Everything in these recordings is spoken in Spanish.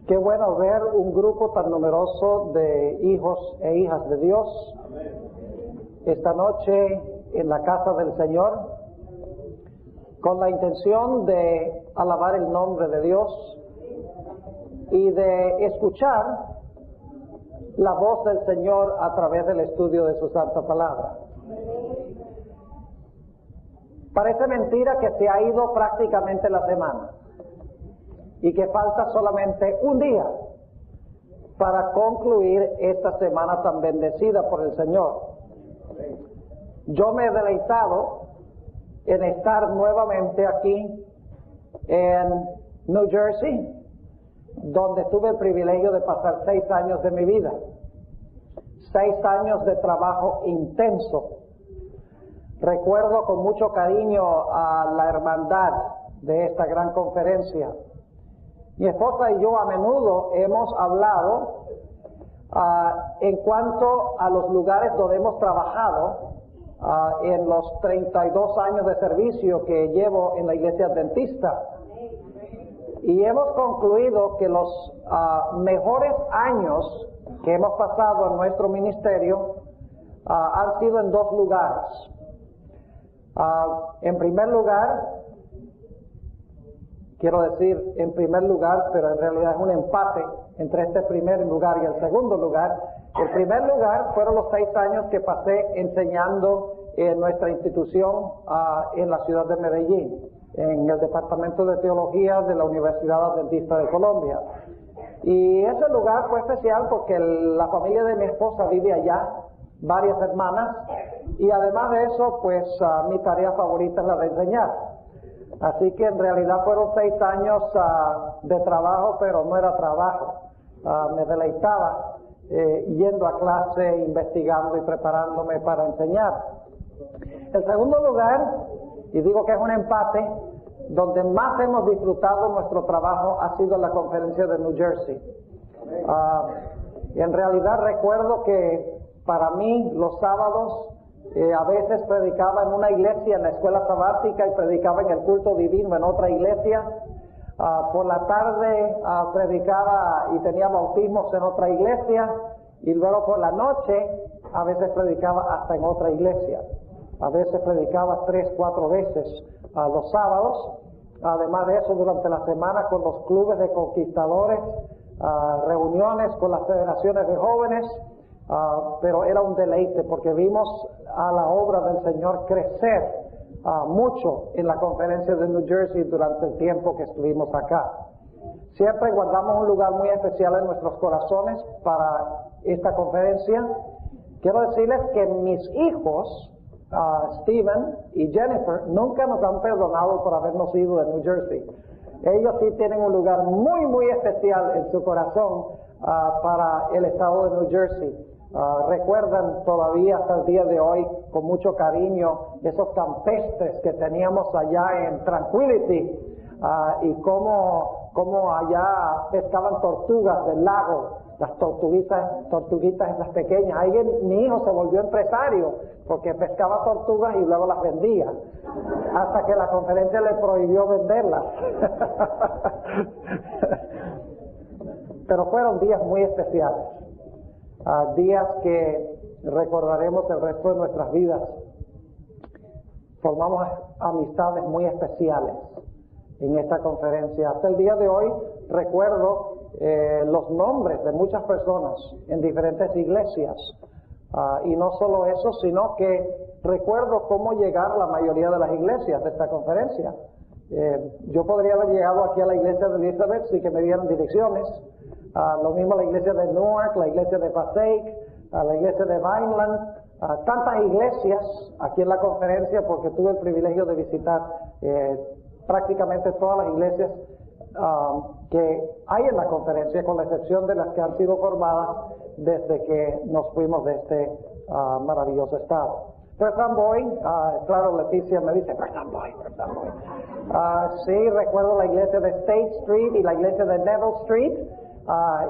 Qué bueno ver un grupo tan numeroso de hijos e hijas de Dios esta noche en la casa del Señor, con la intención de alabar el nombre de Dios y de escuchar la voz del Señor a través del estudio de su santa palabra. Parece mentira que se ha ido prácticamente la semana y que falta solamente un día para concluir esta semana tan bendecida por el Señor. Yo me he deleitado en estar nuevamente aquí en New Jersey, donde tuve el privilegio de pasar 6 años de mi vida, 6 años de trabajo intenso. Recuerdo con mucho cariño a la hermandad de esta gran conferencia. Mi esposa y yo a menudo hemos hablado en cuanto a los lugares donde hemos trabajado en los 32 años de servicio que llevo en la iglesia adventista. Y hemos concluido que los mejores años que hemos pasado en nuestro ministerio han sido en 2 lugares. En primer lugar, quiero decir en primer lugar, pero en realidad es un empate entre este primer lugar y el segundo lugar. El primer lugar fueron los 6 años que pasé enseñando en nuestra institución en la ciudad de Medellín, en el Departamento de Teología de la Universidad Adventista de Colombia. Y ese lugar fue especial porque la familia de mi esposa vive allá, varias hermanas, y además de eso, pues mi tarea favorita es la de enseñar. Así que en realidad fueron 6 años de trabajo, pero no era trabajo. Me deleitaba yendo a clase, investigando y preparándome para enseñar. El segundo lugar, y digo que es un empate, donde más hemos disfrutado nuestro trabajo ha sido la conferencia de New Jersey. En realidad recuerdo que para mí los sábados a veces predicaba en una iglesia en la escuela sabática y predicaba en el culto divino en otra iglesia. Por la tarde predicaba y tenía bautismos en otra iglesia, y luego por la noche a veces predicaba hasta en otra iglesia. A veces predicaba 3, 4 veces los sábados. Además de eso, durante la semana con los clubes de conquistadores, reuniones con las federaciones de jóvenes. Pero era un deleite porque vimos a la obra del Señor crecer mucho en la conferencia de New Jersey durante el tiempo que estuvimos acá. Siempre guardamos un lugar muy especial en nuestros corazones para esta conferencia. Quiero decirles que mis hijos, Steven y Jennifer, nunca nos han perdonado por habernos ido de New Jersey. Ellos sí tienen un lugar muy, muy especial en su corazón para el estado de New Jersey. Recuerdan todavía hasta el día de hoy con mucho cariño esos campestres que teníamos allá en Tranquility y cómo allá pescaban tortugas del lago, las tortuguitas esas pequeñas. Ahí mi hijo se volvió empresario porque pescaba tortugas y luego las vendía, hasta que la conferencia le prohibió venderlas. Pero fueron días muy especiales. Días que recordaremos el resto de nuestras vidas. Formamos amistades muy especiales en esta conferencia. Hasta el día de hoy recuerdo los nombres de muchas personas en diferentes iglesias. Y no solo eso, sino que recuerdo cómo llegar a la mayoría de las iglesias de esta conferencia. Yo podría haber llegado aquí a la iglesia de Elizabeth sin que me dieran direcciones. Lo mismo la iglesia de Newark, la iglesia de Passaic, la iglesia de Vineland, tantas iglesias aquí en la conferencia, porque tuve el privilegio de visitar prácticamente todas las iglesias que hay en la conferencia, con la excepción de las que han sido formadas desde que nos fuimos de este maravilloso estado. First Boy, claro, Leticia me dice, First Boy. Sí, recuerdo la iglesia de State Street y la iglesia de Neville Street.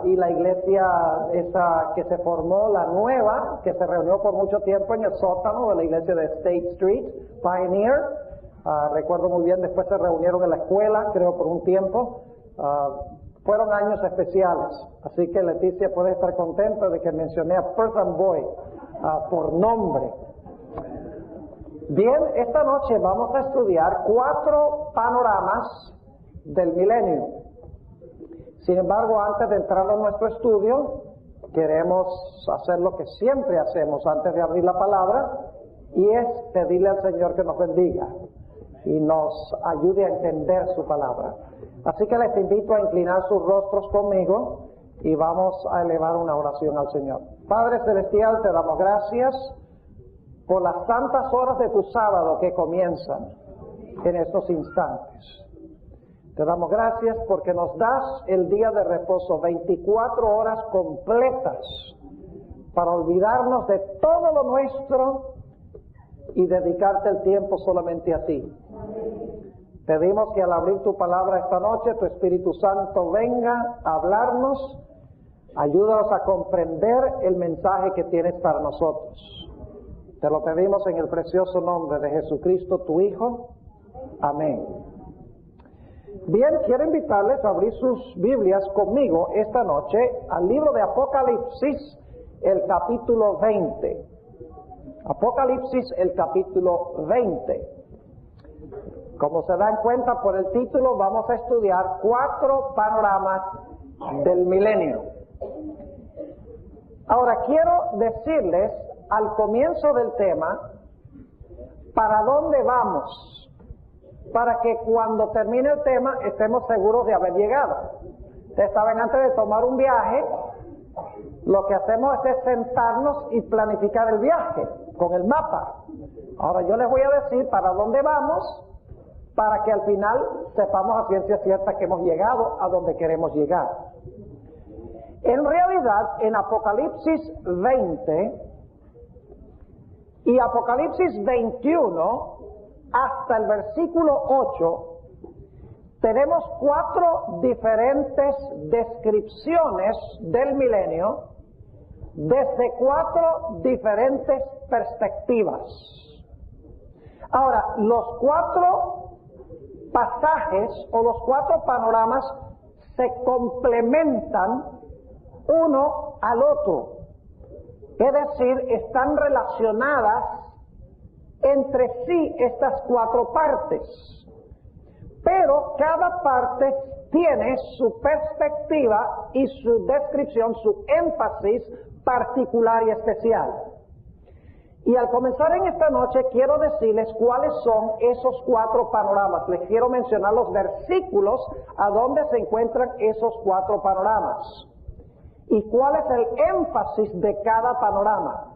Y la iglesia esa que se formó, la nueva, que se reunió por mucho tiempo en el sótano de la iglesia de State Street, Pioneer. Recuerdo muy bien, después se reunieron en la escuela, creo por un tiempo. fueron años especiales. Así que Leticia puede estar contenta de que mencioné a Perth Amboy por nombre. Bien, esta noche vamos a estudiar 4 panoramas del milenio. Sin embargo, antes de entrar a nuestro estudio, queremos hacer lo que siempre hacemos antes de abrir la palabra, y es pedirle al Señor que nos bendiga y nos ayude a entender su palabra. Así que les invito a inclinar sus rostros conmigo y vamos a elevar una oración al Señor. Padre Celestial, te damos gracias por las tantas horas de tu sábado que comienzan en estos instantes. Te damos gracias porque nos das el día de reposo, 24 horas completas para olvidarnos de todo lo nuestro y dedicarte el tiempo solamente a ti. Pedimos que al abrir tu palabra esta noche, tu Espíritu Santo venga a hablarnos, ayúdanos a comprender el mensaje que tienes para nosotros. Te lo pedimos en el precioso nombre de Jesucristo, tu Hijo. Amén. Bien, quiero invitarles a abrir sus Biblias conmigo esta noche al libro de Apocalipsis, el capítulo 20. Apocalipsis, el capítulo 20. Como se dan cuenta por el título, vamos a estudiar 4 panoramas del milenio. Ahora, quiero decirles al comienzo del tema para dónde vamos, para que cuando termine el tema estemos seguros de haber llegado. Ustedes saben, antes de tomar un viaje, lo que hacemos es sentarnos y planificar el viaje con el mapa. Ahora yo les voy a decir para dónde vamos, para que al final sepamos a ciencia cierta que hemos llegado a donde queremos llegar. En realidad, en Apocalipsis 20 y Apocalipsis 21, hasta el versículo 8, tenemos 4 diferentes descripciones del milenio desde 4 diferentes perspectivas. Ahora, los 4 pasajes o los 4 panoramas se complementan uno al otro. Es decir, están relacionadas entre sí estas 4 partes. Pero cada parte tiene su perspectiva y su descripción, su énfasis particular y especial. Y al comenzar en esta noche quiero decirles cuáles son esos 4 panoramas. Les quiero mencionar los versículos a donde se encuentran esos 4 panoramas. Y cuál es el énfasis de cada panorama,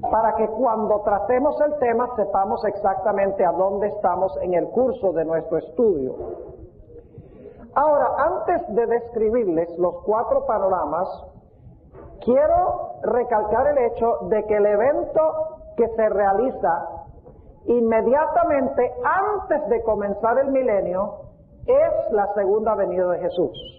para que cuando tratemos el tema sepamos exactamente a dónde estamos en el curso de nuestro estudio. Ahora, antes de describirles los 4 panoramas, quiero recalcar el hecho de que el evento que se realiza inmediatamente antes de comenzar el milenio es la segunda venida de Jesús.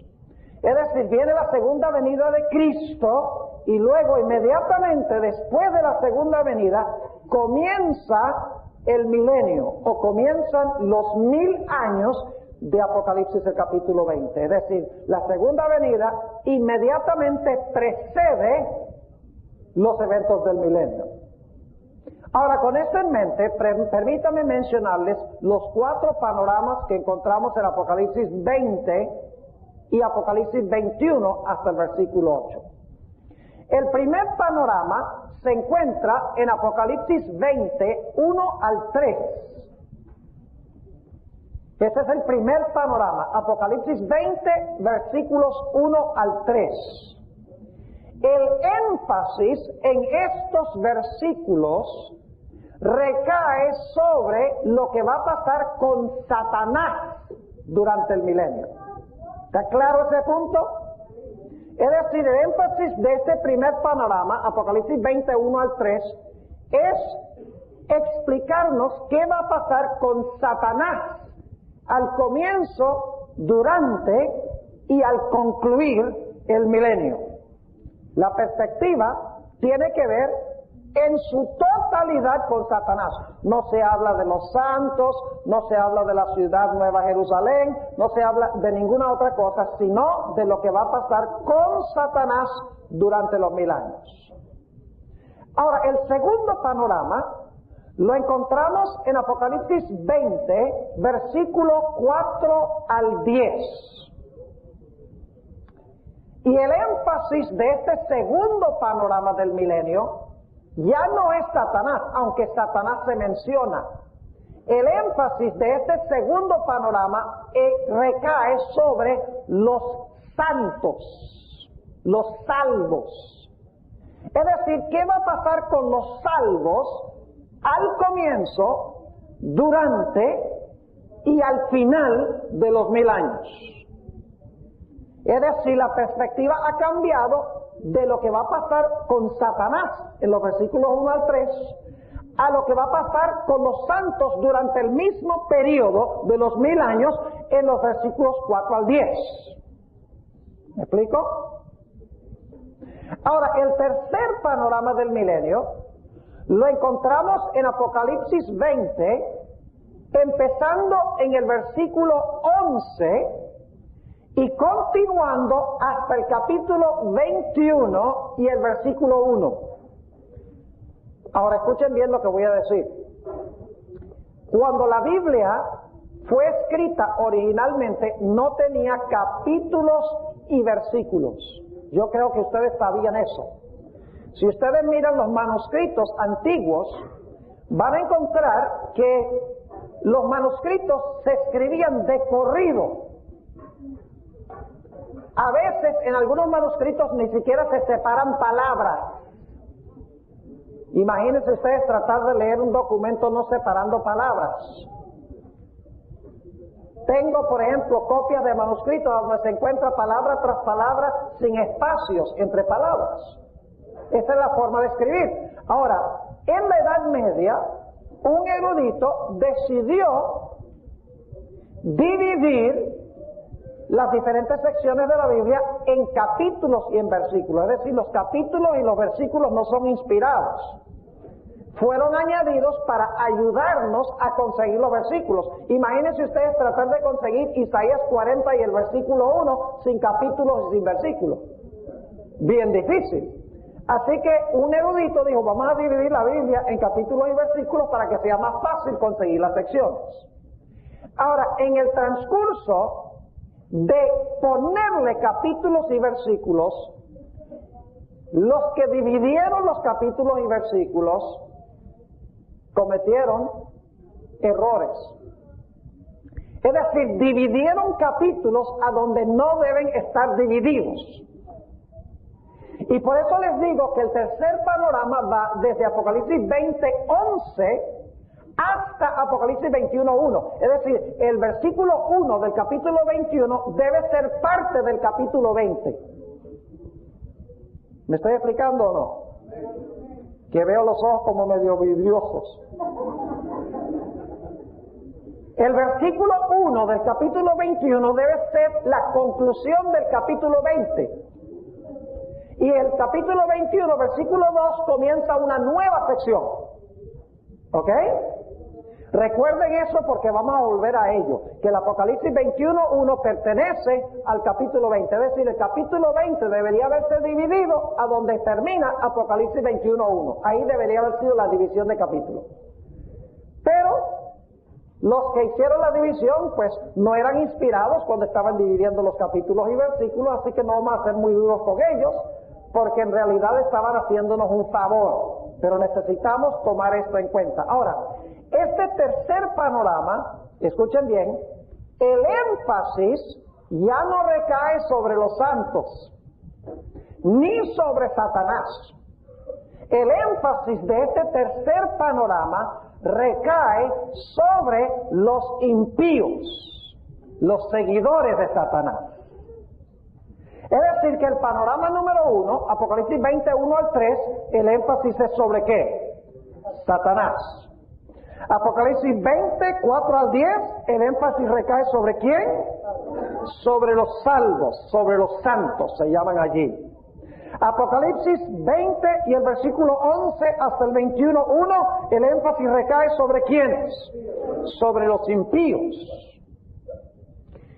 Es decir, viene la segunda venida de Cristo y luego inmediatamente después de la segunda venida comienza el milenio o comienzan los 1000 años de Apocalipsis el capítulo 20. Es decir, la segunda venida inmediatamente precede los eventos del milenio. Ahora, con esto en mente, permítanme mencionarles los 4 panoramas que encontramos en Apocalipsis 20 y Apocalipsis 21 hasta el versículo 8. El primer panorama se encuentra en Apocalipsis 20, 1 al 3. Ese es el primer panorama, Apocalipsis 20, versículos 1 al 3. El énfasis en estos versículos recae sobre lo que va a pasar con Satanás durante el milenio. ¿Está claro ese punto? Es decir, el énfasis de este primer panorama, Apocalipsis 21 al 3, es explicarnos qué va a pasar con Satanás al comienzo, durante y al concluir el milenio. La perspectiva tiene que ver en su totalidad con Satanás. No se habla de los santos, no se habla de la ciudad Nueva Jerusalén, no se habla de ninguna otra cosa, sino de lo que va a pasar con Satanás durante los 1000 años. Ahora, el segundo panorama lo encontramos en Apocalipsis 20, versículo 4 al 10. Y el énfasis de este segundo panorama del milenio ya no es Satanás, aunque Satanás se menciona. El énfasis de este segundo panorama recae sobre los santos, los salvos. Es decir, ¿qué va a pasar con los salvos al comienzo, durante y al final de los 1000 años? Es decir, la perspectiva ha cambiado de lo que va a pasar con Satanás en los versículos 1 al 3 a lo que va a pasar con los santos durante el mismo periodo de los 1000 años en los versículos 4 al 10. ¿Me explico? Ahora, el tercer panorama del milenio lo encontramos en Apocalipsis 20, empezando en el versículo 11 y continuando hasta el capítulo 21 y el versículo 1. Ahora escuchen bien lo que voy a decir. Cuando la Biblia fue escrita originalmente, no tenía capítulos y versículos. Yo creo que ustedes sabían eso. Si ustedes miran los manuscritos antiguos, van a encontrar que los manuscritos se escribían de corrido. A veces en algunos manuscritos ni siquiera se separan palabras. Imagínense ustedes tratar de leer un documento no separando palabras. Tengo, por ejemplo, copias de manuscritos donde se encuentra palabra tras palabra sin espacios entre palabras. Esa es la forma de escribir. Ahora, en la Edad Media, un erudito decidió dividir las diferentes secciones de la Biblia en capítulos y en versículos. Es decir, los capítulos y los versículos no son inspirados. Fueron añadidos para ayudarnos a conseguir los versículos. Imagínense ustedes tratar de conseguir Isaías 40 y el versículo 1 sin capítulos y sin versículos. Bien difícil. Así que un erudito dijo, vamos a dividir la Biblia en capítulos y versículos para que sea más fácil conseguir las secciones. Ahora, en el transcurso de ponerle capítulos y versículos, los que dividieron los capítulos y versículos cometieron errores. Es decir, dividieron capítulos a donde no deben estar divididos. Y por eso les digo que el tercer panorama va desde Apocalipsis 20:11 hasta Apocalipsis 21:1. Es decir, el versículo 1 del capítulo 21 debe ser parte del capítulo 20. ¿Me estoy explicando o no? Que veo los ojos como medio vidriosos. El versículo 1 del capítulo 21 debe ser la conclusión del capítulo 20. Y el capítulo 21, versículo 2, comienza una nueva sección. ¿Ok? Recuerden eso porque vamos a volver a ello. Que el Apocalipsis 21:1 pertenece al capítulo 20. Es decir, el capítulo 20 debería haberse dividido a donde termina Apocalipsis 21:1. Ahí debería haber sido la división de capítulos. Pero los que hicieron la división, pues no eran inspirados cuando estaban dividiendo los capítulos y versículos, así que no vamos a ser muy duros con ellos, porque en realidad estaban haciéndonos un favor. Pero necesitamos tomar esto en cuenta. Ahora, este tercer panorama, escuchen bien, el énfasis ya no recae sobre los santos, ni sobre Satanás. El énfasis de este tercer panorama recae sobre los impíos, los seguidores de Satanás. Es decir, que el panorama número 1, Apocalipsis 21 al 3, el énfasis es sobre ¿qué? Satanás. Apocalipsis 20, 4 al 10, el énfasis recae sobre ¿quién? Sobre los salvos, sobre los santos, se llaman allí. Apocalipsis 20 y el versículo 11 hasta el 21:1, el énfasis recae sobre ¿quiénes? Sobre los impíos.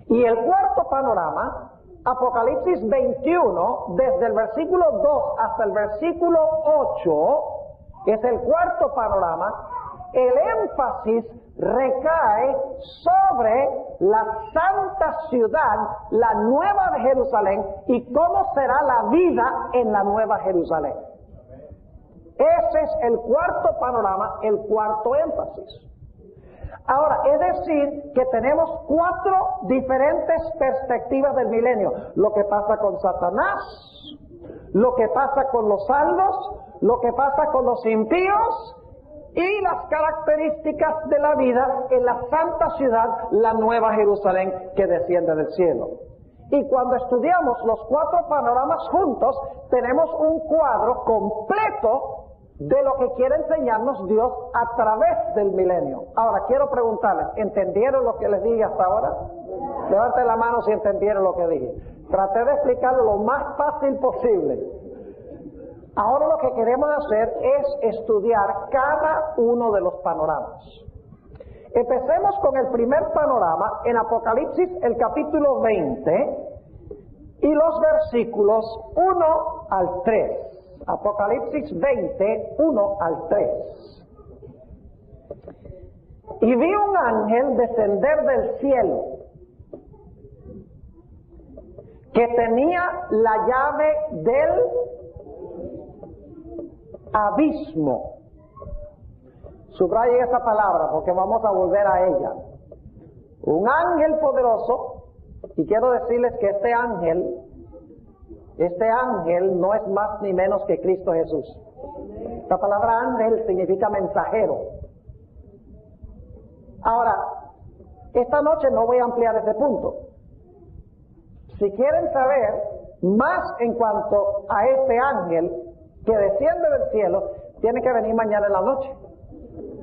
Y el cuarto panorama, Apocalipsis 21, desde el versículo 2 hasta el versículo 8, es el cuarto panorama. El énfasis recae sobre la santa ciudad, la nueva de Jerusalén, y cómo será la vida en la nueva Jerusalén. Ese es el cuarto panorama, el cuarto énfasis. Ahora, es decir, que tenemos 4 diferentes perspectivas del milenio. Lo que pasa con Satanás, lo que pasa con los salvos, lo que pasa con los impíos, y las características de la vida en la santa ciudad, la nueva Jerusalén que desciende del cielo. Y cuando estudiamos los 4 panoramas juntos, tenemos un cuadro completo de lo que quiere enseñarnos Dios a través del milenio. Ahora, quiero preguntarles, ¿entendieron lo que les dije hasta ahora? Levanten la mano si entendieron lo que dije. Traté de explicarlo lo más fácil posible. Ahora lo que queremos hacer es estudiar cada uno de los panoramas. Empecemos con el primer panorama en Apocalipsis, el capítulo 20 y los versículos 1 al 3. Apocalipsis 20, 1 al 3. Y vi un ángel descender del cielo, que tenía la llave del abismo. Subrayen esa palabra porque vamos a volver a ella. Un ángel poderoso, y quiero decirles que este ángel no es más ni menos que Cristo Jesús. La palabra ángel significa mensajero. Ahora, esta noche no voy a ampliar ese punto. Si quieren saber más en cuanto a este ángel que desciende del cielo, tiene que venir mañana en la noche,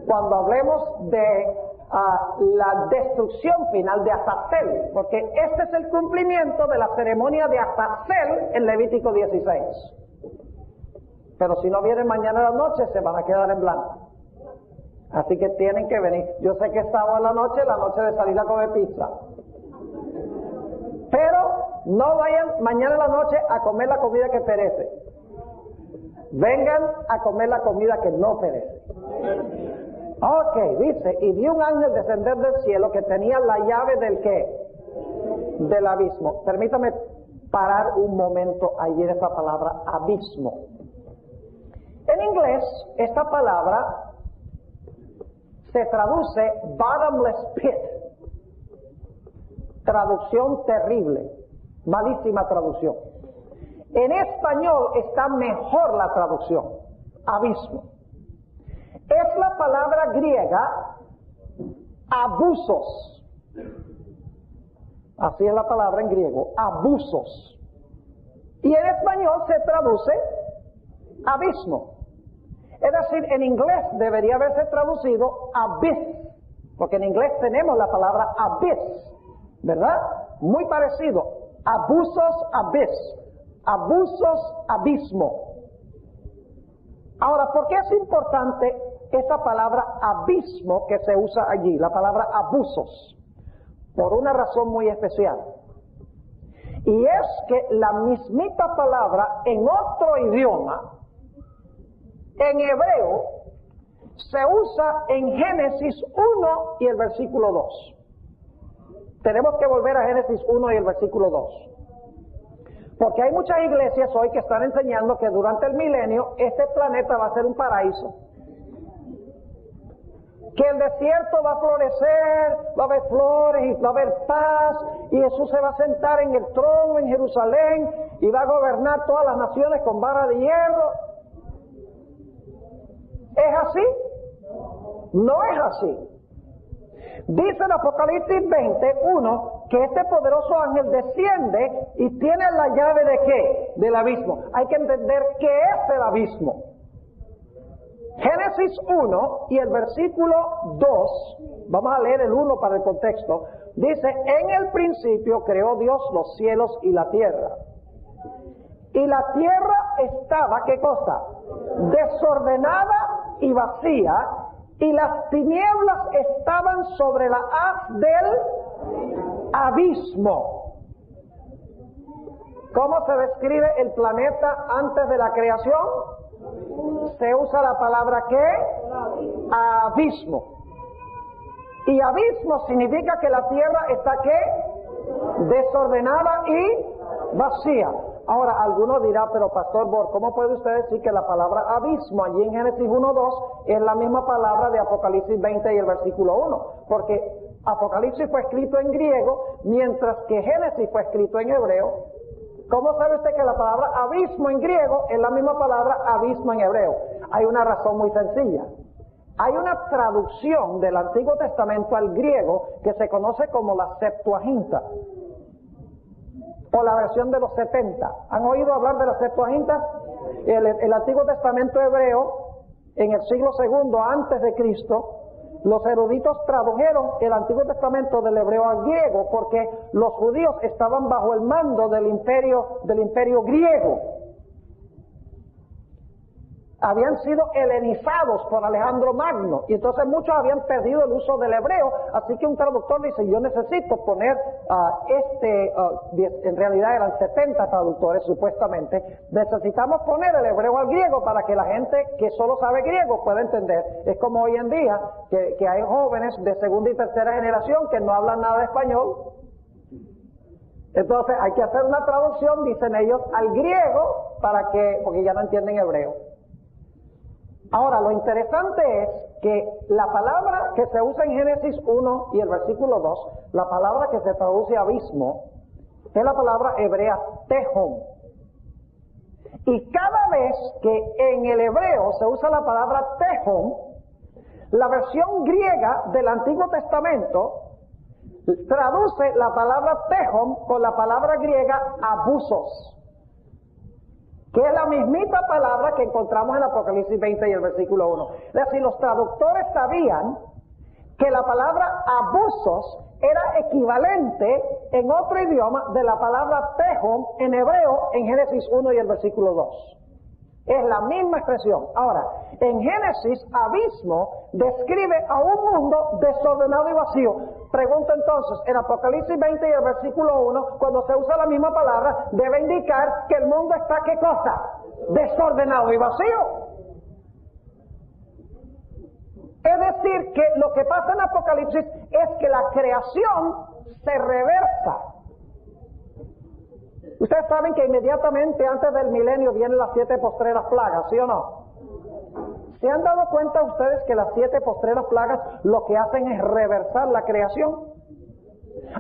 cuando hablemos de la destrucción final de Azazel, porque este es el cumplimiento de la ceremonia de Azazel en Levítico 16. Pero si no vienen mañana en la noche, se van a quedar en blanco. Así que tienen que venir. Yo sé que es sábado en la noche de salir a comer pizza, pero no vayan mañana en la noche a comer la comida que perece. Vengan a comer la comida que no perece. Ok, dice, y vi un ángel descender del cielo que tenía la llave del ¿qué? Del abismo. Permítame parar un momento allí en esa palabra abismo. En inglés, esta palabra se traduce bottomless pit. Traducción terrible, malísima traducción. En español está mejor la traducción, abismo. Es la palabra griega abusos. Así es la palabra en griego, abusos. Y en español se traduce abismo. Es decir, en inglés debería haberse traducido abyss, porque en inglés tenemos la palabra abyss, ¿verdad? Muy parecido, abusos, abyss. Abusos, abismo. Ahora, ¿por qué es importante esta palabra abismo que se usa allí, la palabra abusos? Por una razón muy especial. Y es que la mismita palabra en otro idioma, en hebreo, se usa en Génesis 1 y el versículo 2. Tenemos que volver a Génesis 1 y el versículo 2. Porque hay muchas iglesias hoy que están enseñando que durante el milenio este planeta va a ser un paraíso. Que el desierto va a florecer, va a haber flores y va a haber paz, y Jesús se va a sentar en el trono en Jerusalén y va a gobernar todas las naciones con vara de hierro. ¿Es así? No es así. Dice en Apocalipsis 20:1 que este poderoso ángel desciende y tiene la llave ¿de qué? Del abismo. Hay que entender qué es el abismo. Génesis 1 y el versículo 2, vamos a leer el 1 para el contexto, dice, en el principio creó Dios los cielos y la tierra. Y la tierra estaba, ¿qué cosa? Desordenada y vacía, y las tinieblas estaban sobre la haz del abismo. ¿Cómo se describe el planeta antes de la creación? Se usa la palabra ¿qué? Abismo. Y abismo significa que la tierra está ¿qué? Desordenada y vacía. Ahora, alguno dirá, pero Pastor Bor, ¿cómo puede usted decir que la palabra abismo allí en Génesis 1:2 es la misma palabra de Apocalipsis 20 y el versículo 1? Porque Apocalipsis fue escrito en griego, mientras que Génesis fue escrito en hebreo. ¿Cómo sabe usted que la palabra abismo en griego es la misma palabra abismo en hebreo? Hay una razón muy sencilla. Hay una traducción del Antiguo Testamento al griego que se conoce como la Septuaginta, o la versión de los 70. ¿Han oído hablar de la Septuaginta? El Antiguo Testamento hebreo, en el siglo II antes de Cristo, los eruditos tradujeron el Antiguo Testamento del hebreo al griego porque los judíos estaban bajo el mando del imperio griego. Habían sido helenizados por Alejandro Magno y entonces muchos habían perdido el uso del hebreo, así que un traductor dice, yo necesito poner en realidad eran 70 traductores supuestamente, necesitamos poner el hebreo al griego para que la gente que solo sabe griego pueda entender. Es como hoy en día que hay jóvenes de segunda y tercera generación que no hablan nada de español. Entonces hay que hacer una traducción, dicen ellos, al griego porque ya no entienden hebreo. Ahora, lo interesante es que la palabra que se usa en Génesis 1 y el versículo 2, la palabra que se traduce abismo, es la palabra hebrea tehom. Y cada vez que en el hebreo se usa la palabra tehom, la versión griega del Antiguo Testamento traduce la palabra tehom con la palabra griega abusos, que es la mismita palabra que encontramos en Apocalipsis 20 y el versículo 1. Es decir, los traductores sabían que la palabra abusos era equivalente en otro idioma de la palabra tehom en hebreo en Génesis 1 y el versículo 2. Es la misma expresión. Ahora, en Génesis, abismo describe a un mundo desordenado y vacío. Pregunto entonces, en Apocalipsis 20 y el versículo 1, cuando se usa la misma palabra, debe indicar que el mundo está, ¿qué cosa? Desordenado y vacío. Es decir, que lo que pasa en Apocalipsis es que la creación se reversa. Ustedes saben que inmediatamente antes del milenio vienen las 7 postreras plagas, ¿sí o no? ¿Se han dado cuenta ustedes que las 7 postreras plagas lo que hacen es reversar la creación?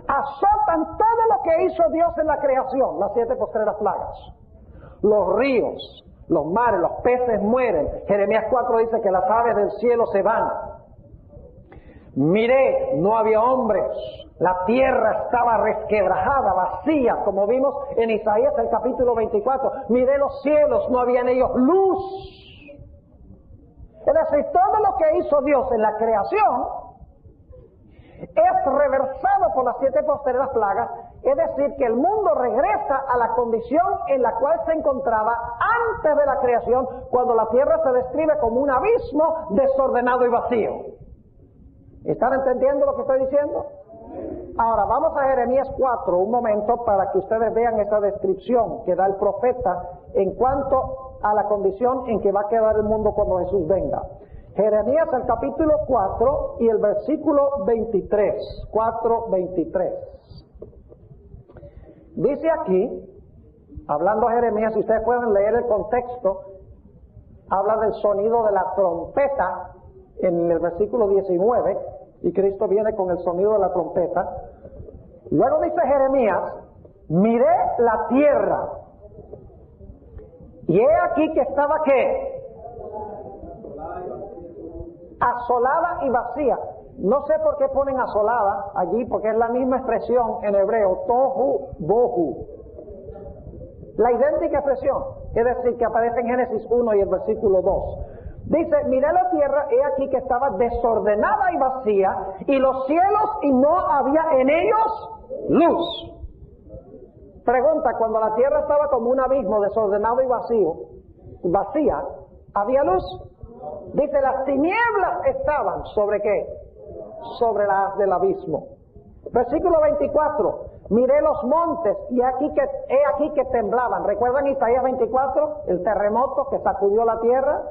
Azotan todo lo que hizo Dios en la creación, las 7 postreras plagas. Los ríos, los mares, los peces mueren. Jeremías 4 dice que las aves del cielo se van. Miré, no había hombres. La tierra estaba resquebrajada, vacía, como vimos en Isaías el capítulo 24. Miré los cielos, no había en ellos luz. Es decir, todo lo que hizo Dios en la creación es reversado por las 7 postreras plagas. Es decir, que el mundo regresa a la condición en la cual se encontraba antes de la creación, cuando la tierra se describe como un abismo desordenado y vacío. ¿Están entendiendo lo que estoy diciendo? Ahora vamos a Jeremías 4 un momento para que ustedes vean esa descripción que da el profeta en cuanto a la condición en que va a quedar el mundo cuando Jesús venga. Jeremías el capítulo 4 y el versículo 23, 4:23. Dice aquí, hablando a Jeremías, si ustedes pueden leer el contexto, habla del sonido de la trompeta en el versículo 19, y Cristo viene con el sonido de la trompeta. Luego dice Jeremías, miré la tierra, y he aquí que estaba ¿qué? Asolada y vacía. No sé por qué ponen asolada allí, porque es la misma expresión en hebreo, tohu, bohu. La idéntica expresión, es decir, que aparece en Génesis 1 y el versículo 2. Dice, miré la tierra, he aquí que estaba desordenada y vacía, y los cielos, y no había en ellos luz. Pregunta, cuando la tierra estaba como un abismo desordenado y vacía, ¿había luz? Dice, las tinieblas estaban ¿sobre qué? Sobre las del abismo. Versículo 24, miré los montes y he aquí que temblaban. ¿Recuerdan Isaías 24? El terremoto que sacudió la tierra.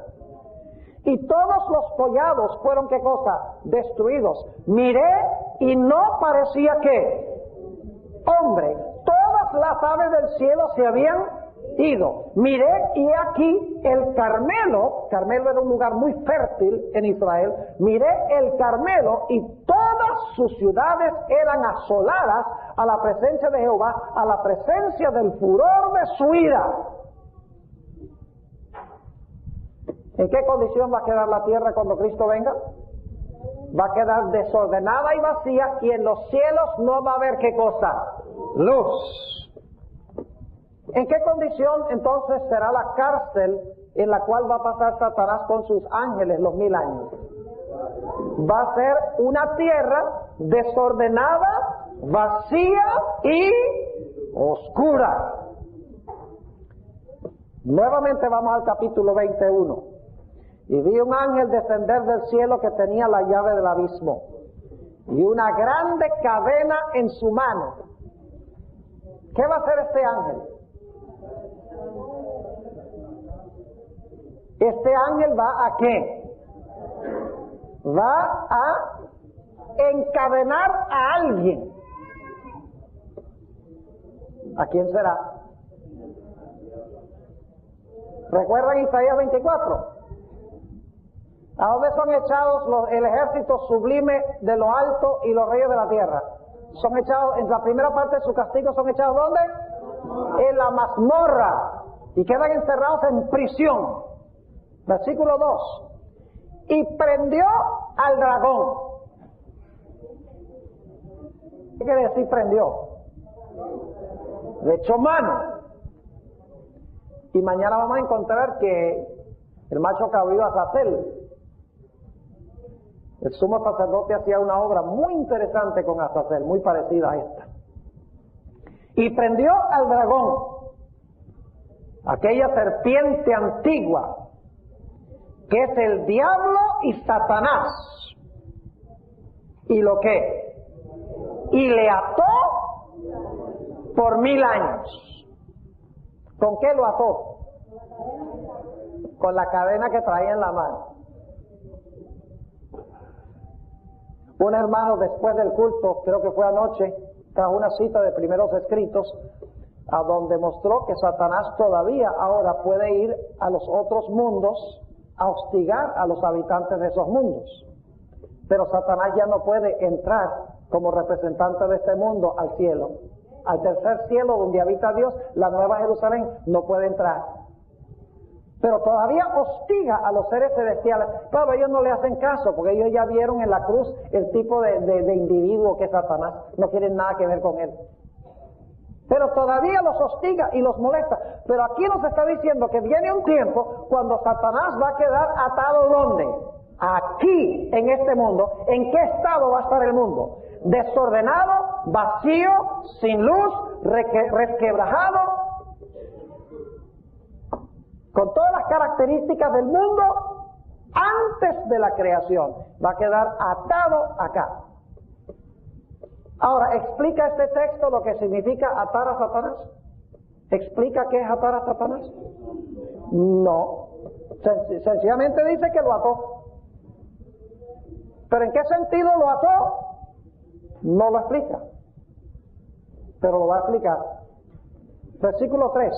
Y todos los collados fueron, ¿qué cosa? Destruidos. Miré y no parecía que hombre. Todas las aves del cielo se habían ido. Miré y aquí el Carmelo era un lugar muy fértil en Israel. Miré el Carmelo y todas sus ciudades eran asoladas a la presencia de Jehová, a la presencia del furor de su ira. ¿En qué condición va a quedar la tierra cuando Cristo venga? Va a quedar desordenada y vacía, y en los cielos no va a haber ¿qué cosa? Luz. ¿En qué condición entonces será la cárcel en la cual va a pasar Satanás con sus ángeles los 1000 años? Va a ser una tierra desordenada, vacía y oscura. Nuevamente vamos al capítulo 21. Y vi un ángel descender del cielo que tenía la llave del abismo y una grande cadena en su mano. ¿Qué va a hacer este ángel? Este ángel va a ¿qué? Va a encadenar a alguien. ¿A quién será? ¿Recuerdan Isaías 24? ¿A dónde son echados el ejército sublime de lo alto y los reyes de la tierra? Son echados, en la primera parte de su castigo, ¿son echados dónde? En la mazmorra. Y quedan encerrados en prisión. Versículo 2. Y prendió al dragón. ¿Qué quiere decir prendió? Le echó mano. Y mañana vamos a encontrar que el macho cabrío Azazel, el sumo sacerdote, hacía una obra muy interesante con Azazel, muy parecida a esta. Y prendió al dragón, aquella serpiente antigua, que es el diablo y Satanás. ¿Y lo qué? Y le ató por 1000 años. ¿Con qué lo ató? Con la cadena que traía en la mano. Un hermano después del culto, creo que fue anoche, trajo una cita de Primeros Escritos, a donde mostró que Satanás todavía ahora puede ir a los otros mundos a hostigar a los habitantes de esos mundos. Pero Satanás ya no puede entrar como representante de este mundo al cielo. Al tercer cielo donde habita Dios, la Nueva Jerusalén, no puede entrar. Pero todavía hostiga a los seres celestiales. Claro, ellos no le hacen caso, porque ellos ya vieron en la cruz el tipo de individuo que es Satanás. No quieren nada que ver con él. Pero todavía los hostiga y los molesta. Pero aquí nos está diciendo que viene un tiempo cuando Satanás va a quedar atado ¿dónde? Aquí, en este mundo. ¿En qué estado va a estar el mundo? Desordenado, vacío, sin luz, resquebrajado, con todas las características del mundo antes de la creación. Va a quedar atado acá. Ahora, ¿explica este texto lo que significa atar a Satanás? ¿Explica qué es atar a Satanás? No. Sencillamente dice que lo ató. ¿Pero en qué sentido lo ató? No lo explica. Pero lo va a explicar. Versículo 3.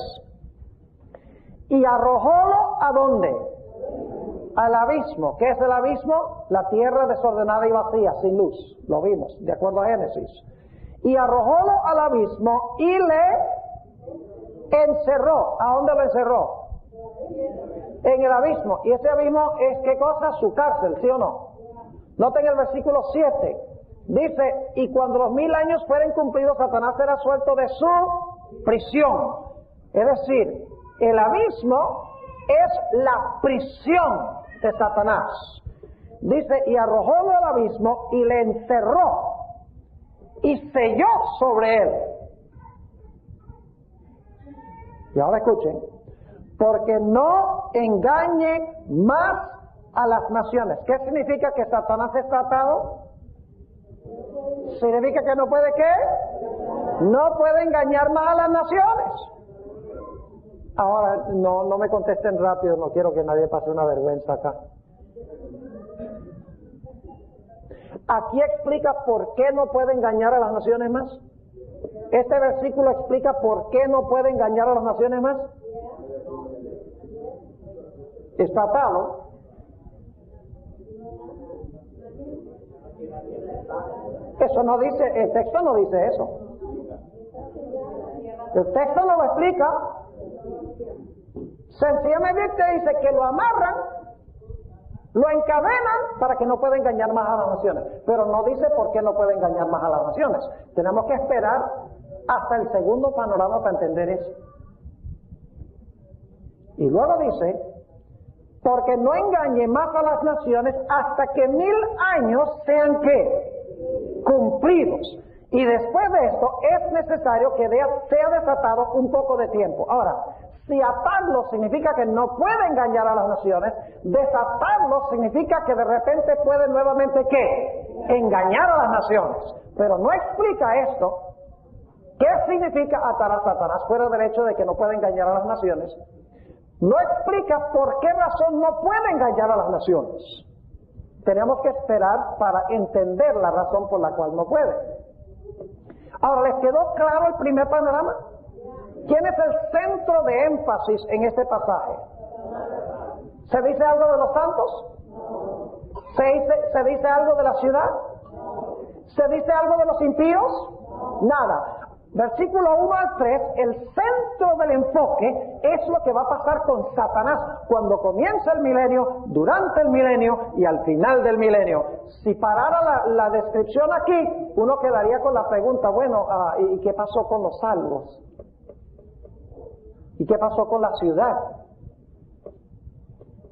Y arrojólo ¿a dónde? Al abismo. ¿Qué es el abismo? La tierra desordenada y vacía, sin luz. Lo vimos, de acuerdo a Génesis. Y arrojólo al abismo y le encerró. ¿A dónde lo encerró? En el abismo. Y ese abismo es, ¿qué cosa? Su cárcel, ¿sí o no? Noten el versículo 7. Dice, y cuando los 1000 años fueren cumplidos, Satanás será suelto de su prisión. Es decir, el abismo es la prisión de Satanás. Dice, y arrojólo al abismo y le encerró y selló sobre él. Y ahora escuchen, porque no engañe más a las naciones. ¿Qué significa que Satanás está atado? ¿Significa que no puede qué? No puede engañar más a las naciones. Ahora, no me contesten rápido, no quiero que nadie pase una vergüenza acá. Aquí explica por qué no puede engañar a las naciones más. Este versículo explica por qué no puede engañar a las naciones más. Está atado. Eso no dice, el texto no dice eso. El texto no lo explica. Sencillamente dice que lo amarran, lo encadenan para que no pueda engañar más a las naciones. Pero no dice por qué no puede engañar más a las naciones. Tenemos que esperar hasta el segundo panorama para entender eso. Y luego dice, porque no engañe más a las naciones hasta que 1000 años sean ¿qué? Cumplidos. Y después de esto es necesario que sea desatado un poco de tiempo. Ahora, si atarlo significa que no puede engañar a las naciones, desatarlo significa que de repente puede nuevamente ¿qué? Engañar a las naciones. Pero no explica esto. ¿Qué significa atar a Satanás fuera del hecho de que no puede engañar a las naciones? No explica por qué razón no puede engañar a las naciones. Tenemos que esperar para entender la razón por la cual no puede. Ahora, ¿les quedó claro el primer panorama? ¿Quién es el centro de énfasis en este pasaje? ¿Se dice algo de los santos? ¿Se dice algo de la ciudad? ¿Se dice algo de los impíos? Nada. Versículo 1 al 3, el centro del enfoque es lo que va a pasar con Satanás cuando comienza el milenio, durante el milenio y al final del milenio. Si parara la descripción aquí, uno quedaría con la pregunta, bueno, ¿y qué pasó con los salvos? ¿Y qué pasó con la ciudad?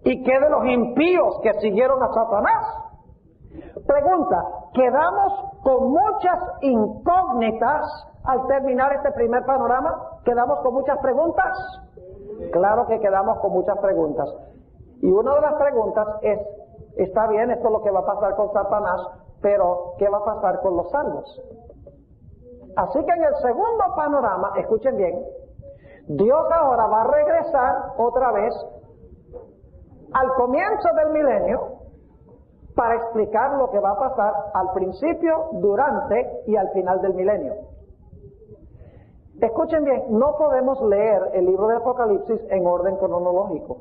¿Y qué de los impíos que siguieron a Satanás? Pregunta, ¿quedamos con muchas incógnitas al terminar este primer panorama? ¿Quedamos con muchas preguntas? Claro que quedamos con muchas preguntas. Y una de las preguntas es, está bien, esto es lo que va a pasar con Satanás, pero ¿qué va a pasar con los salvos? Así que en el segundo panorama, escuchen bien, Dios ahora va a regresar otra vez al comienzo del milenio para explicar lo que va a pasar al principio, durante y al final del milenio. Escuchen bien, no podemos leer el libro de Apocalipsis en orden cronológico.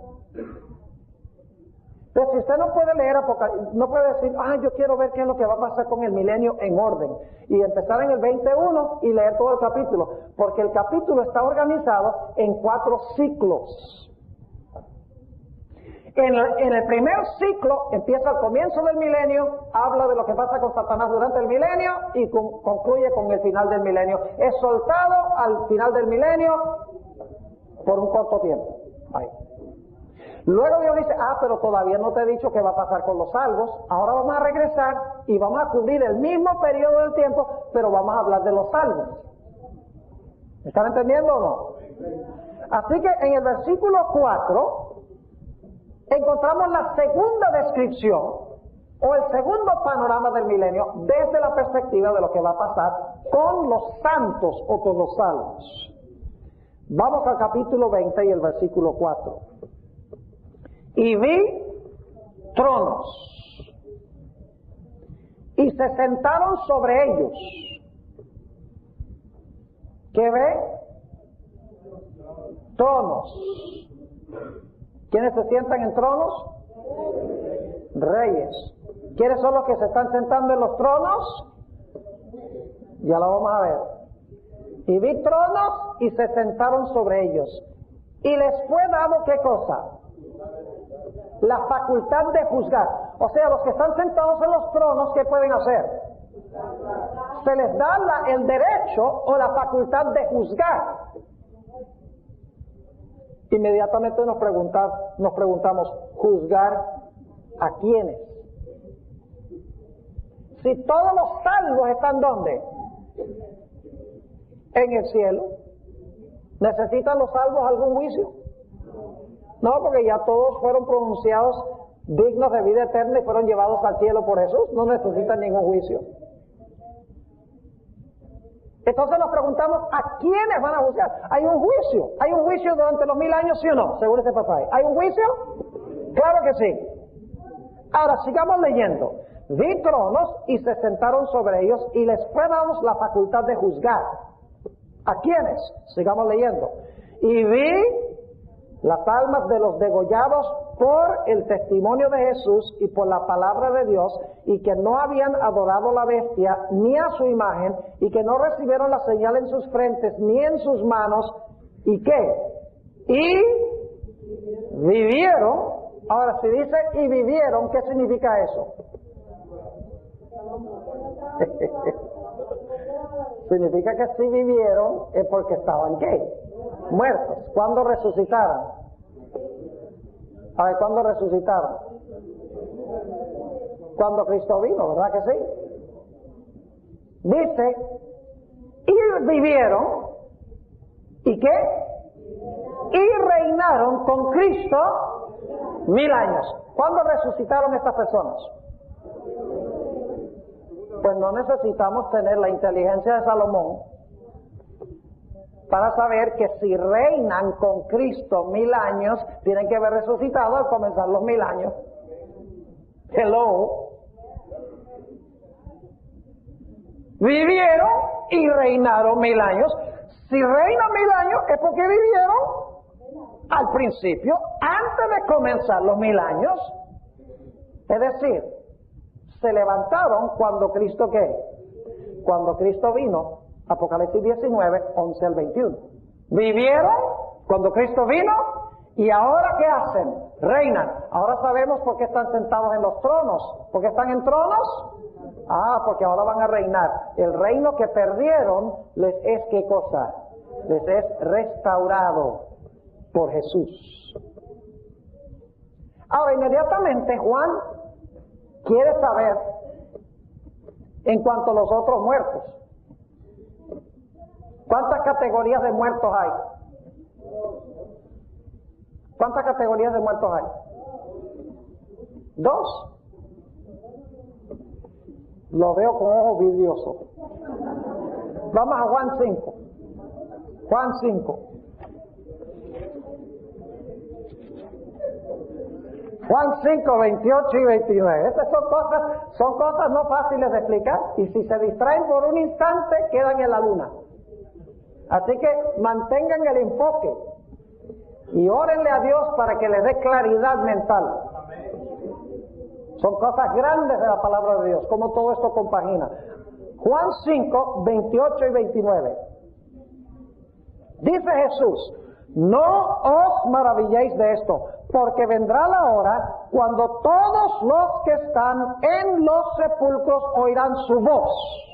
Entonces, si usted no puede leer Apocalipsis, no puede decir, yo quiero ver qué es lo que va a pasar con el milenio en orden, y empezar en el 21 y leer todo el capítulo, porque el capítulo está organizado en 4 ciclos. En el primer ciclo empieza al comienzo del milenio, habla de lo que pasa con Satanás durante el milenio y concluye con el final del milenio. Es soltado al final del milenio por un corto tiempo. Ahí. Luego Dios dice, pero todavía no te he dicho qué va a pasar con los salvos. Ahora vamos a regresar y vamos a cubrir el mismo periodo del tiempo, pero vamos a hablar de los salvos. ¿Me están entendiendo o no? Así que en el versículo 4 encontramos la segunda descripción o el segundo panorama del milenio desde la perspectiva de lo que va a pasar con los santos o con los salvos. Vamos al capítulo 20 y el versículo 4. Y vi tronos y se sentaron sobre ellos. ¿Qué ve? Tronos. ¿Quiénes se sientan en tronos? Reyes. ¿Quiénes son los que se están sentando en los tronos? Ya lo vamos a ver. Y vi tronos y se sentaron sobre ellos. Y les fue dado, ¿qué cosa? La facultad de juzgar. O sea, los que están sentados en los tronos, ¿qué pueden hacer? Se les da el derecho o la facultad de juzgar. Inmediatamente nos preguntamos, ¿juzgar a quiénes? Si todos los salvos están ¿dónde? En el cielo. ¿Necesitan los salvos algún juicio? No, porque ya todos fueron pronunciados dignos de vida eterna y fueron llevados al cielo por Jesús. No necesitan ningún juicio. Entonces nos preguntamos, ¿a quiénes van a juzgar? Hay un juicio durante los 1000 años, ¿sí o no? Según este pasaje. ¿Hay un juicio? Claro que sí. Ahora, sigamos leyendo. Vi tronos y se sentaron sobre ellos y les fue dada la facultad de juzgar. ¿A quiénes? Sigamos leyendo. Y vi las almas de los degollados por el testimonio de Jesús y por la palabra de Dios, y que no habían adorado a la bestia ni a su imagen, y que no recibieron la señal en sus frentes ni en sus manos, ¿y qué? Y vivieron. Ahora, si dice y vivieron, ¿qué significa eso? Significa que si vivieron es porque estaban ¿qué? Muertos. ¿Cuándo resucitaron? A ver, ¿cuándo resucitaron? Cuando Cristo vino, ¿verdad que sí? Dice, y vivieron, ¿y qué? Y reinaron con Cristo 1000 años. ¿Cuándo resucitaron estas personas? Pues no necesitamos tener la inteligencia de Salomón para saber que si reinan con Cristo 1000 años, tienen que haber resucitado al comenzar los 1000 años. Hello. Vivieron y reinaron 1000 años. Si reinan 1000 años es porque vivieron al principio, antes de comenzar los 1000 años. Es decir, se levantaron cuando Cristo ¿qué? Cuando Cristo vino. Apocalipsis 19, 11 al 21. Vivieron cuando Cristo vino y ahora ¿qué hacen? Reinan. Ahora sabemos por qué están sentados en los tronos. ¿Por qué están en tronos? Porque ahora van a reinar. El reino que perdieron les es ¿qué cosa? Les es restaurado por Jesús. Ahora inmediatamente Juan quiere saber en cuanto a los otros muertos. ¿Cuántas categorías de muertos hay? ¿Cuántas categorías de muertos hay? 2. Lo veo con ojos vidriosos. Vamos a Juan 5. Juan 5. Juan 5, 28 y 29. Estas son cosas no fáciles de explicar, y si se distraen por un instante quedan en la luna. Así que mantengan el enfoque y órenle a Dios para que les dé claridad mental. Son cosas grandes de la palabra de Dios, como todo esto compagina. Juan 5, 28 y 29. Dice Jesús, no os maravilléis de esto, porque vendrá la hora cuando todos los que están en los sepulcros oirán su voz.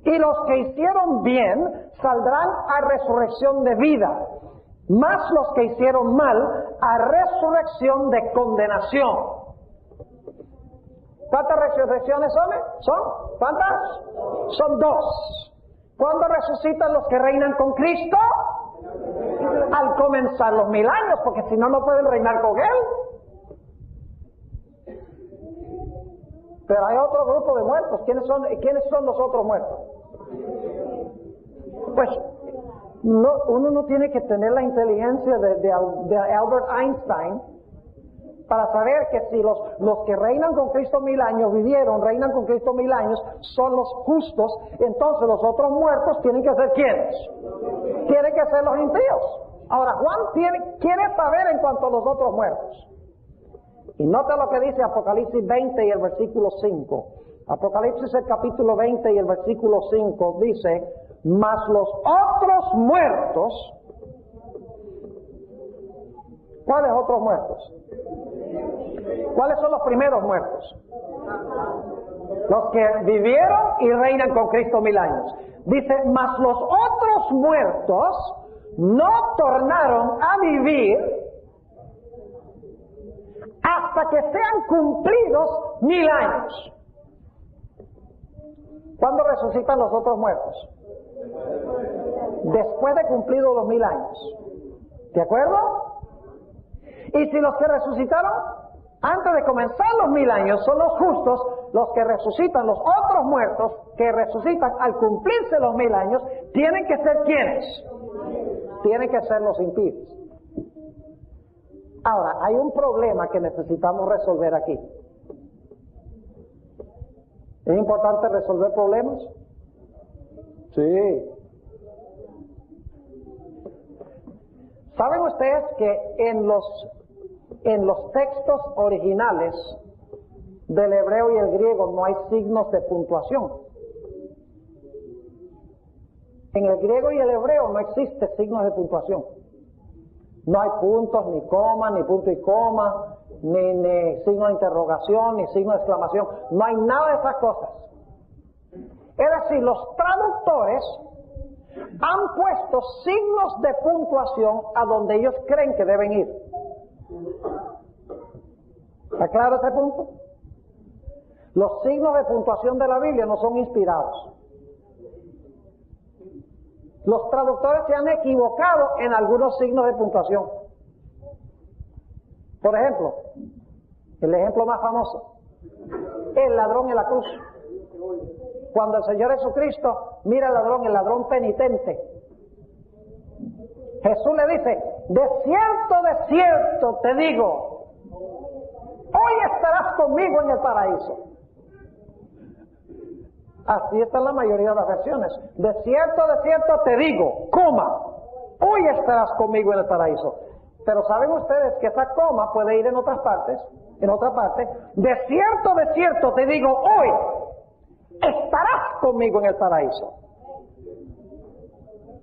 Y los que hicieron bien saldrán a resurrección de vida, mas los que hicieron mal a resurrección de condenación. ¿Cuántas resurrecciones son? ¿Cuántas? Son 2. ¿Cuándo resucitan los que reinan con Cristo? Al comenzar los 1000 años, porque si no, no pueden reinar con Él. Pero hay otro grupo de muertos. ¿Quiénes son los otros muertos? Pues uno no tiene que tener la inteligencia de Albert Einstein para saber que si los que reinan con Cristo 1000 años reinan con Cristo 1000 años, son los justos, entonces los otros muertos tienen que ser ¿quiénes? Tienen que ser los impíos. Ahora Juan quiere saber en cuanto a los otros muertos. Y nota lo que dice Apocalipsis 20 y el versículo 5. Apocalipsis el capítulo 20 y el versículo 5 dice, mas los otros muertos, ¿cuáles otros muertos? ¿Cuáles son los primeros muertos? Los que vivieron y reinan con Cristo 1000 años. Dice, mas los otros muertos no tornaron a vivir hasta que sean cumplidos 1000 años. ¿Cuándo resucitan los otros muertos? después de cumplidos los 1000 años. ¿De acuerdo? Y si los que resucitaron antes de comenzar los 1000 años son los justos, los que resucitan, los otros muertos que resucitan al cumplirse los 1000 años, tienen que ser ¿quiénes? Tienen que ser los impíos. Ahora, hay un problema que necesitamos resolver aquí. ¿Es importante resolver problemas? Sí. ¿Saben ustedes que en los textos originales del hebreo y el griego no hay signos de puntuación? En el griego y el hebreo no existe signos de puntuación. No hay puntos, ni coma, ni punto y coma, ni signo de interrogación, ni signo de exclamación. No hay nada de esas cosas. Es decir, los traductores han puesto signos de puntuación a donde ellos creen que deben ir. ¿Está claro ese punto? Los signos de puntuación de la Biblia no son inspirados. Los traductores se han equivocado en algunos signos de puntuación. Por ejemplo, el ejemplo más famoso, el ladrón en la cruz. Cuando el Señor Jesucristo mira al ladrón, el ladrón penitente, Jesús le dice, de cierto te digo, hoy estarás conmigo en el paraíso. Así está en la mayoría de las versiones. De cierto te digo, coma, hoy estarás conmigo en el paraíso. Pero ¿saben ustedes que esa coma puede ir en otras partes? En otra parte, de cierto te digo, hoy estarás conmigo en el paraíso.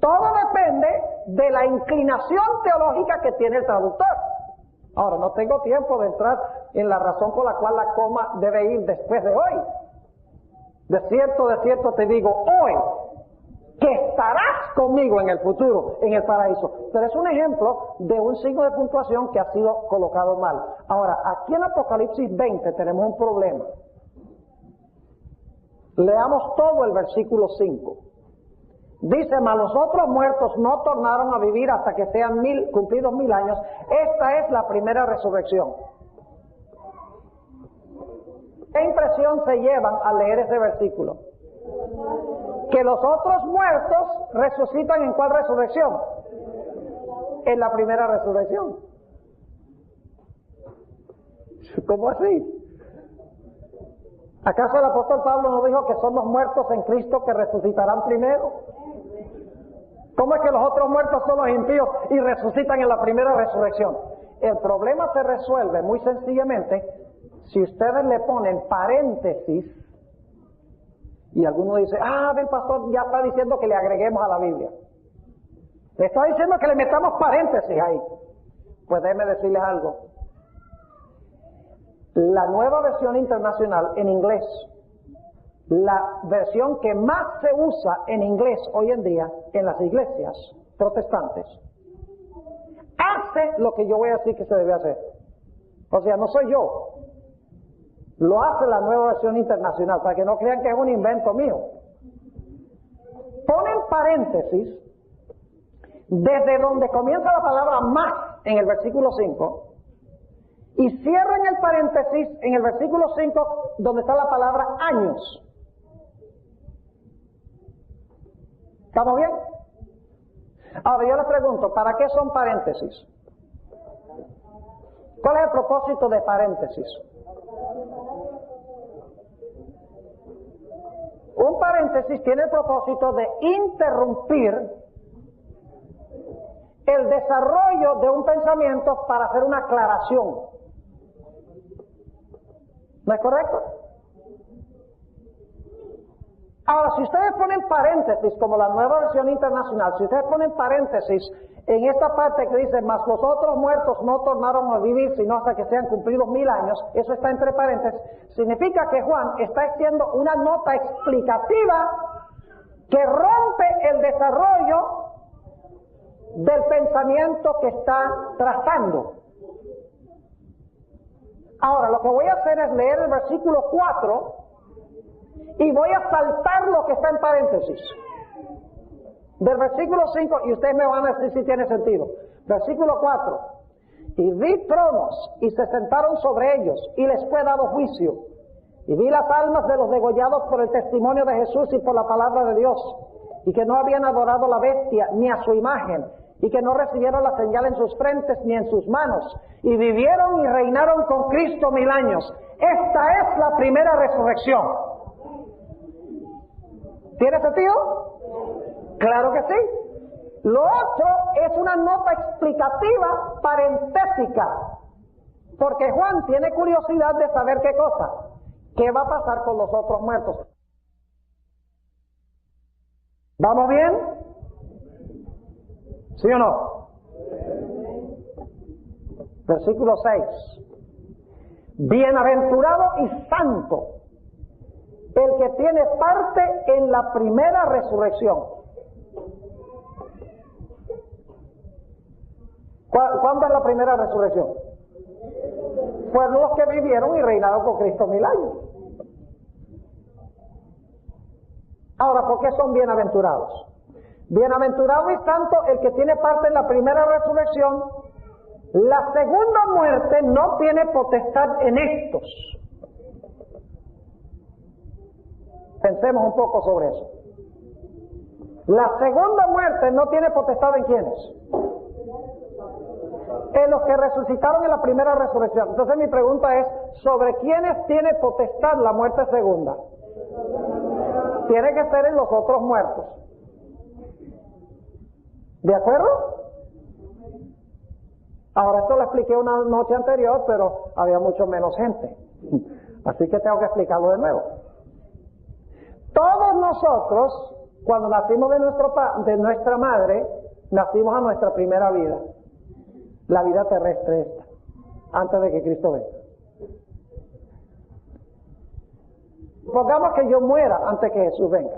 Todo depende de la inclinación teológica que tiene el traductor. Ahora, no tengo tiempo de entrar en la razón por la cual la coma debe ir después de hoy. De cierto te digo, hoy, que estarás conmigo en el futuro, en el paraíso. Pero es un ejemplo de un signo de puntuación que ha sido colocado mal. Ahora, aquí en Apocalipsis 20 tenemos un problema. Leamos todo el versículo 5. Dice, mas los otros muertos no tornaron a vivir hasta que sean cumplidos 1000 años. Esta es la primera resurrección. ¿Qué impresión se llevan al leer ese versículo? Que los otros muertos resucitan ¿en cuál resurrección? En la primera resurrección. ¿Cómo así? ¿Acaso el apóstol Pablo no dijo que son los muertos en Cristo que resucitarán primero? ¿Cómo es que los otros muertos son los impíos y resucitan en la primera resurrección? El problema se resuelve muy sencillamente si ustedes le ponen paréntesis y alguno dice, el pastor ya está diciendo que le agreguemos a la Biblia. Le está diciendo que le metamos paréntesis ahí. Pues déjenme decirles algo. La nueva versión internacional en inglés, la versión que más se usa en inglés hoy en día en las iglesias protestantes, hace lo que yo voy a decir que se debe hacer. O sea, no soy yo. Lo hace la nueva versión internacional, para que no crean que es un invento mío. Ponen paréntesis desde donde comienza la palabra más en el versículo 5 y cierran el paréntesis en el versículo 5 donde está la palabra años. ¿Estamos bien? Ahora yo les pregunto, ¿para qué son paréntesis? ¿Cuál es el propósito de paréntesis? Un paréntesis tiene el propósito de interrumpir el desarrollo de un pensamiento para hacer una aclaración. ¿No es correcto? Ahora, si ustedes ponen paréntesis, como la nueva versión internacional, si ustedes ponen paréntesis en esta parte que dice, mas los otros muertos no tornaron a vivir sino hasta que sean cumplidos 1000 años, eso está entre paréntesis, significa que Juan está haciendo una nota explicativa que rompe el desarrollo del pensamiento que está tratando. Ahora, lo que voy a hacer es leer el versículo 4 y voy a saltar lo que está en paréntesis. Del versículo 5, y ustedes me van a decir si tiene sentido. Versículo 4. Y vi tronos, y se sentaron sobre ellos, y les fue dado juicio. Y vi las almas de los degollados por el testimonio de Jesús y por la palabra de Dios, y que no habían adorado a la bestia, ni a su imagen, y que no recibieron la señal en sus frentes, ni en sus manos, y vivieron y reinaron con Cristo 1000 años. Esta es la primera resurrección. ¿Tiene sentido? Claro que sí. Lo otro es una nota explicativa parentética, porque Juan tiene curiosidad de saber qué cosa, qué va a pasar con los otros muertos. ¿Vamos bien? ¿Sí o no? Versículo 6. Bienaventurado y santo el que tiene parte en la primera resurrección. ¿Cuándo es la primera resurrección? Fueron los que vivieron y reinaron con Cristo 1000 años. Ahora, ¿por qué son bienaventurados? Bienaventurado y santo el que tiene parte en la primera resurrección. La segunda muerte no tiene potestad en estos. Pensemos un poco sobre eso. La segunda muerte no tiene potestad en quiénes. En los que resucitaron en la primera resurrección. Entonces mi pregunta es, ¿sobre quiénes tiene potestad la muerte segunda? Tiene que ser en los otros muertos. ¿De acuerdo? Ahora, esto lo expliqué una noche anterior, pero había mucho menos gente. Así que tengo que explicarlo de nuevo. Todos nosotros, cuando nacimos de nuestra madre, nacimos a nuestra primera vida. La vida terrestre esta, antes de que Cristo venga. Pongamos que yo muera antes que Jesús venga.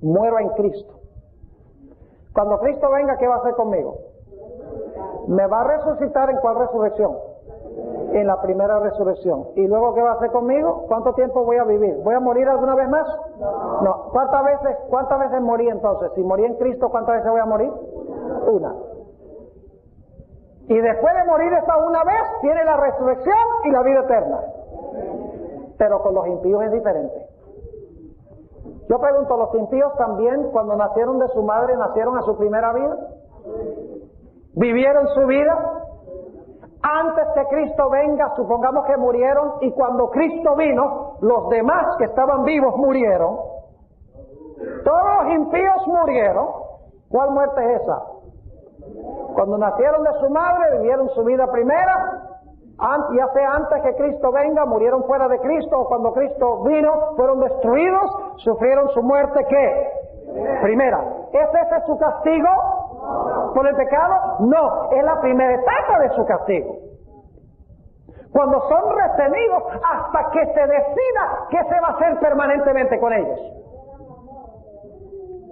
Muero en Cristo. Cuando Cristo venga, ¿qué va a hacer conmigo? ¿Me va a resucitar en cuál resurrección? En la primera resurrección. ¿Y luego qué va a hacer conmigo? ¿Cuánto tiempo voy a vivir? ¿Voy a morir alguna vez más? No. ¿Cuántas veces morí entonces? Si morí en Cristo, ¿cuántas veces voy a morir? Una. Y después de morir esa una vez, viene la resurrección y la vida eterna. Pero con los impíos es diferente. Yo pregunto, ¿los impíos también cuando nacieron de su madre, nacieron a su primera vida? ¿Vivieron su vida? Antes que Cristo venga, supongamos que murieron, y cuando Cristo vino, los demás que estaban vivos murieron. Todos los impíos murieron. ¿Cuál muerte es esa? Cuando nacieron de su madre, vivieron su vida primera, ya sea antes que Cristo venga, murieron fuera de Cristo, o cuando Cristo vino, fueron destruidos, sufrieron su muerte, ¿qué? Primera. ¿Es ese su castigo por el pecado? No, es la primera etapa de su castigo. Cuando son retenidos hasta que se decida qué se va a hacer permanentemente con ellos.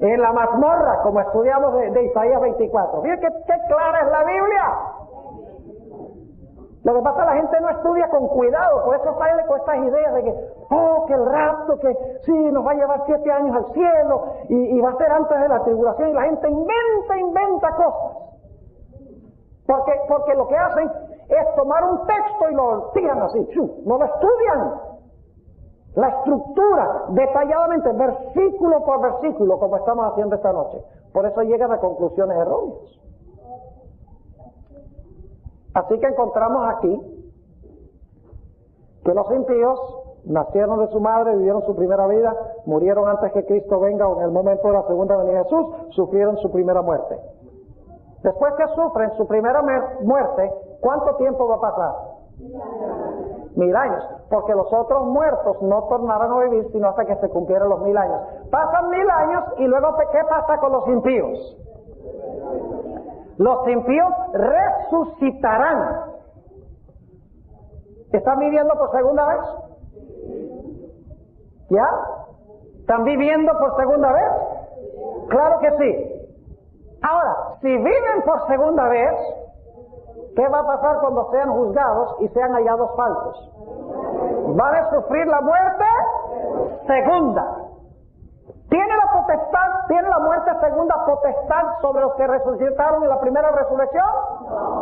En la mazmorra, como estudiamos de Isaías 24. Miren qué clara es la Biblia. Lo que pasa es que la gente no estudia con cuidado, por eso sale con estas ideas de que el rapto, que sí, nos va a llevar 7 años al cielo, y va a ser antes de la tribulación, y la gente inventa cosas. Porque lo que hacen es tomar un texto y lo tiran así, no lo estudian. La estructura, detalladamente, versículo por versículo, como estamos haciendo esta noche. Por eso llegan a conclusiones erróneas. Así que encontramos aquí que los impíos nacieron de su madre, vivieron su primera vida, murieron antes que Cristo venga o en el momento de la segunda venida de Jesús, sufrieron su primera muerte. Después que sufren su primera muerte, ¿cuánto tiempo va a pasar? 1000 años, porque los otros muertos no tornarán a vivir sino hasta que se cumplieran los 1000 años. Pasan 1000 años y luego ¿qué pasa con los impíos? Los impíos resucitarán. ¿Están viviendo por segunda vez? ¿Ya? ¿Están viviendo por segunda vez? Claro que sí. Ahora, si viven por segunda vez, ¿qué va a pasar cuando sean juzgados y sean hallados faltos? Van a sufrir la muerte segunda. ¿Tiene la potestad, tiene la muerte segunda potestad sobre los que resucitaron en la primera resurrección?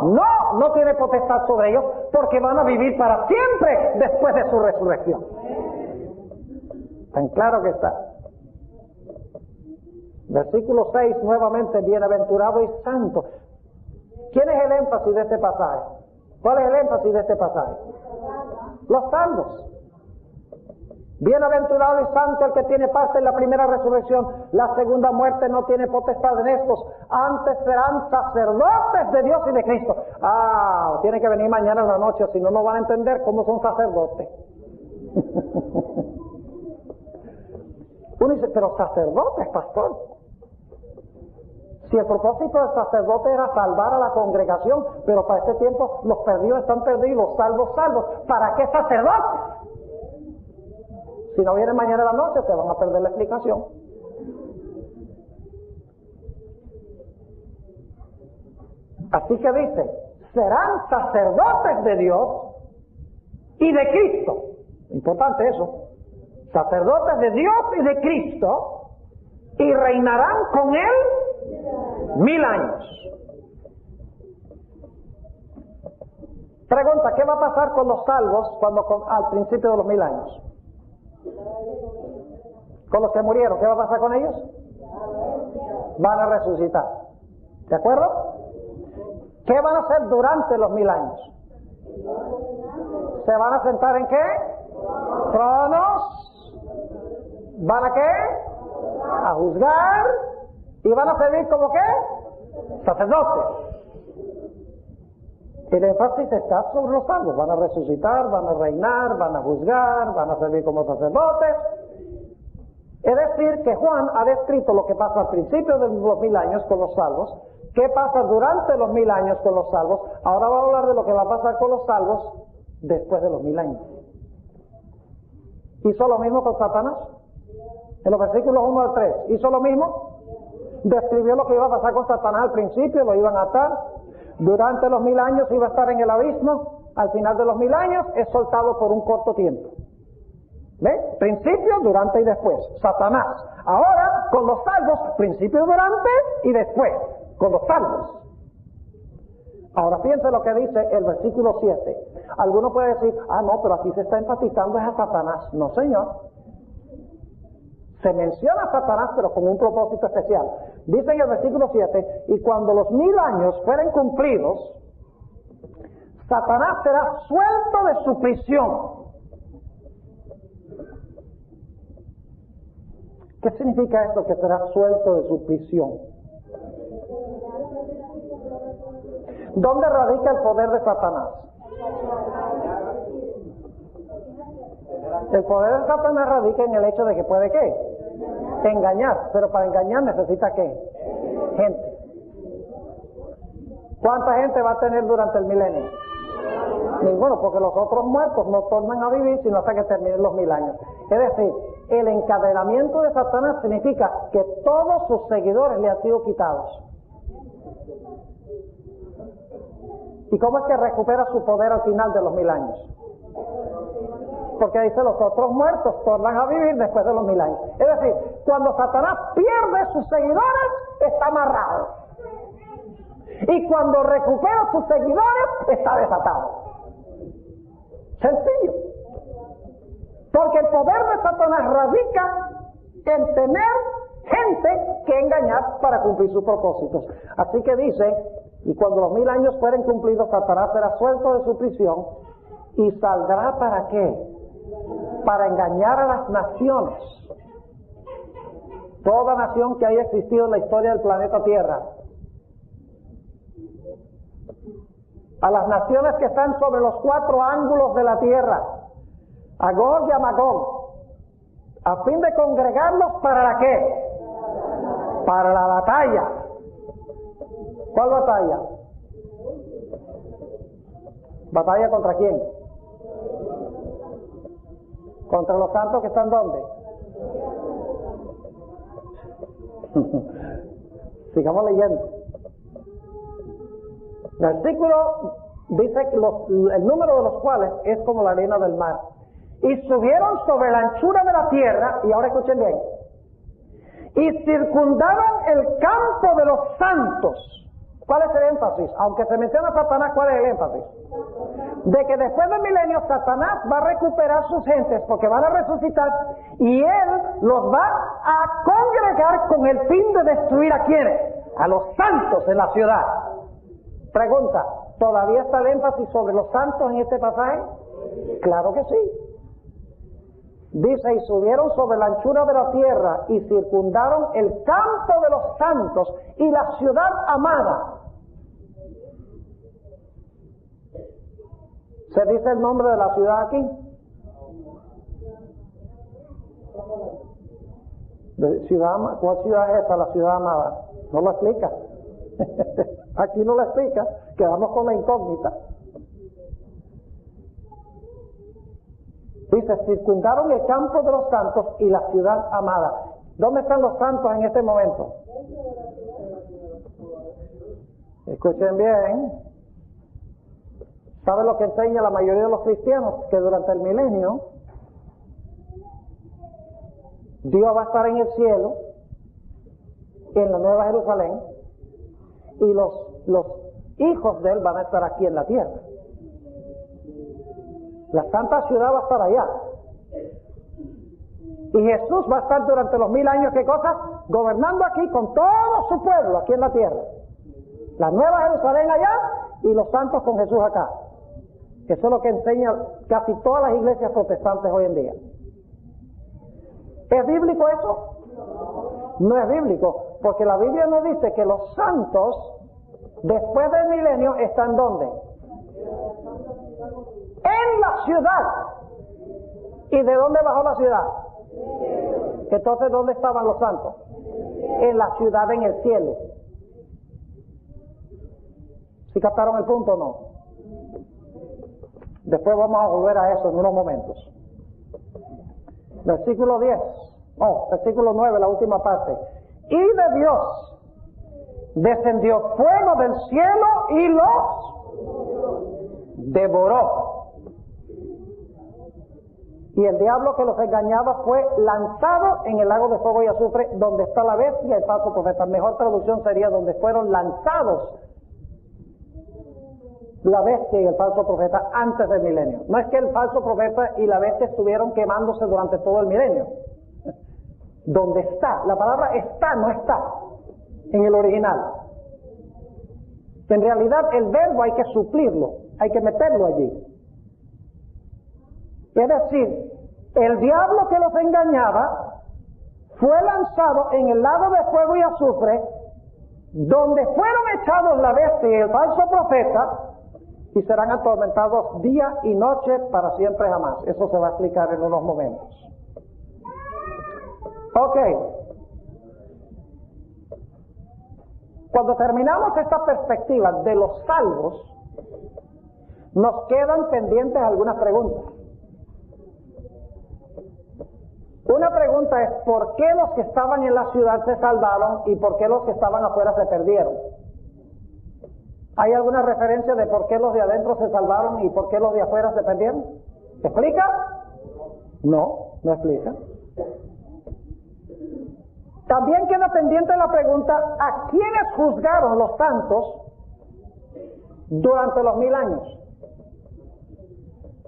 No, no tiene potestad sobre ellos, porque van a vivir para siempre después de su resurrección. Tan claro que está. Versículo 6, nuevamente, bienaventurado y santo. ¿Quién es el énfasis de este pasaje? ¿Cuál es el énfasis de este pasaje? Los salvos. Bienaventurado y santo el que tiene parte en la primera resurrección. La segunda muerte no tiene potestad en estos. Antes serán sacerdotes de Dios y de Cristo. Tiene que venir mañana en la noche, si no, no van a entender cómo son sacerdotes. Uno dice, pero sacerdotes, pastor. Si el propósito del sacerdote era salvar a la congregación, pero para este tiempo los perdidos están perdidos, salvos, salvos. ¿Para qué sacerdotes? Si no vienen mañana en la noche, se van a perder la explicación. Así que dice, serán sacerdotes de Dios y de Cristo. Importante eso. Sacerdotes de Dios y de Cristo, y reinarán con Él 1000 años. Pregunta, ¿qué va a pasar con los salvos al principio de los 1000 años? Con los que murieron, ¿qué va a pasar con ellos? Van a resucitar. ¿De acuerdo? ¿Qué van a hacer durante los 1000 años? ¿Se van a sentar en qué? Tronos. ¿Van a qué? A juzgar. ¿Y van a servir como qué? Sacerdotes. El énfasis está sobre los salvos. Van a resucitar, van a reinar, van a juzgar, van a servir como sacerdotes. Es decir, que Juan ha descrito lo que pasa al principio de los 1000 años con los salvos, qué pasa durante los 1000 años con los salvos. Ahora va a hablar de lo que va a pasar con los salvos después de los 1000 años. ¿Hizo lo mismo con Satanás? En los versículos 1 al 3, ¿hizo lo mismo? Describió lo que iba a pasar con Satanás al principio, lo iban a atar. Durante los 1000 años iba a estar en el abismo. Al final de los 1000 años es soltado por un corto tiempo. ¿Ve? Principio, durante y después. Satanás. Ahora, con los salvos, principio, durante y después. Con los salvos. Ahora fíjense lo que dice el versículo 7. Alguno puede decir, no, pero aquí se está enfatizando es a Satanás. No, señor. Se menciona a Satanás, pero con un propósito especial. Dice en el versículo 7, y cuando los 1000 años fueren cumplidos, Satanás será suelto de su prisión. ¿Qué significa esto, que será suelto de su prisión? ¿Dónde radica el poder de Satanás? El poder de Satanás radica en el hecho de que puede ¿qué? Engañar. Pero para engañar necesita ¿qué? Gente. ¿Cuánta gente va a tener durante el milenio? Ninguno, porque los otros muertos no tornan a vivir sino hasta que terminen los 1000 años. Es decir, el encadenamiento de Satanás significa que todos sus seguidores le han sido quitados. ¿Y cómo es que recupera su poder al final de los 1000 años? Porque dice, los otros muertos tornan a vivir después de los 1000 años. Es decir, cuando Satanás pierde sus seguidores, está amarrado. Y cuando recupera sus seguidores, está desatado. Sencillo. Porque el poder de Satanás radica en tener gente que engañar para cumplir sus propósitos. Así que dice, y cuando los 1000 años fueren cumplidos, Satanás será suelto de su prisión y saldrá ¿para qué? Para engañar a las naciones. Toda nación que haya existido en la historia del planeta Tierra. A las naciones que están sobre los 4 ángulos de la tierra, a Gog y a Magog, a fin de congregarlos ¿para la qué? Para la batalla. ¿Cuál batalla? ¿Batalla contra quién? ¿Contra los santos que están dónde? Sigamos leyendo. El versículo dice que el número de los cuales es como la arena del mar. Y subieron sobre la anchura de la tierra, y ahora escuchen bien, y circundaban el campo de los santos. ¿Cuál es el énfasis? Aunque se menciona Satanás, ¿cuál es el énfasis? De que después del milenio Satanás va a recuperar sus gentes porque van a resucitar y él los va a congregar con el fin de destruir ¿a quiénes? A los santos en la ciudad. Pregunta, ¿todavía está el énfasis sobre los santos en este pasaje? Claro que sí. Dice, y subieron sobre la anchura de la tierra y circundaron el campo de los santos y la ciudad amada. ¿Se dice el nombre de la ciudad aquí? ¿Cuál ciudad es esta, la ciudad amada? No lo explica. Aquí no lo explica, quedamos con la incógnita. Dice, circundaron el campo de los santos y la ciudad amada. ¿Dónde están los santos en este momento? Escuchen bien. ¿Saben lo que enseña la mayoría de los cristianos? Que durante el milenio Dios va a estar en el cielo, en la Nueva Jerusalén, y los hijos de Él van a estar aquí en la tierra. La santa ciudad va a estar allá. Y Jesús va a estar durante los 1000 años, ¿qué cosa? Gobernando aquí con todo su pueblo aquí en la tierra. La Nueva Jerusalén allá y los santos con Jesús acá. Eso es lo que enseña casi todas las iglesias protestantes hoy en día. ¿Es bíblico eso? No es bíblico, porque la Biblia nos dice que los santos, después del milenio, ¿están dónde? En la ciudad. ¿Y de dónde bajó la ciudad? Entonces, ¿dónde estaban los santos? En la ciudad, en el cielo. ¿Sí captaron el punto o no? Después vamos a volver a eso en unos momentos. Versículo 10. Versículo 9, la última parte. Y de Dios descendió fuego del cielo y los devoró. Y el diablo que los engañaba fue lanzado en el lago de fuego y azufre, donde está la bestia y el falso profeta. Mejor traducción sería donde fueron lanzados la bestia y el falso profeta antes del milenio. No es que el falso profeta y la bestia estuvieron quemándose durante todo el milenio. Donde está, la palabra está, no está en el original. En realidad el verbo hay que suplirlo, hay que meterlo allí. Es decir, el diablo que los engañaba fue lanzado en el lago de fuego y azufre, donde fueron echados la bestia y el falso profeta, y serán atormentados día y noche para siempre jamás. Eso se va a explicar en unos momentos. Ok. Cuando terminamos esta perspectiva de los salvos, nos quedan pendientes algunas preguntas. Una pregunta es, ¿por qué los que estaban en la ciudad se salvaron y por qué los que estaban afuera se perdieron? ¿Hay alguna referencia de por qué los de adentro se salvaron y por qué los de afuera se perdieron? ¿Explica? No, no explica. También queda pendiente la pregunta, ¿a quiénes juzgaron los santos durante los 1000 años?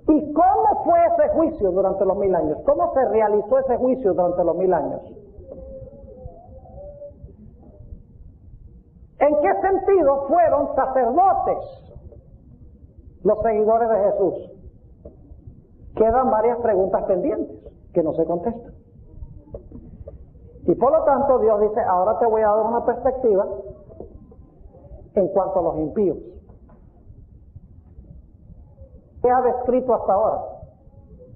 ¿Y cómo fue ese juicio durante los 1000 años? ¿Cómo se realizó ese juicio durante los 1000 años? ¿En qué sentido fueron sacerdotes los seguidores de Jesús? Quedan varias preguntas pendientes que no se contestan. Y por lo tanto Dios dice, ahora te voy a dar una perspectiva en cuanto a los impíos. ¿Qué ha descrito hasta ahora?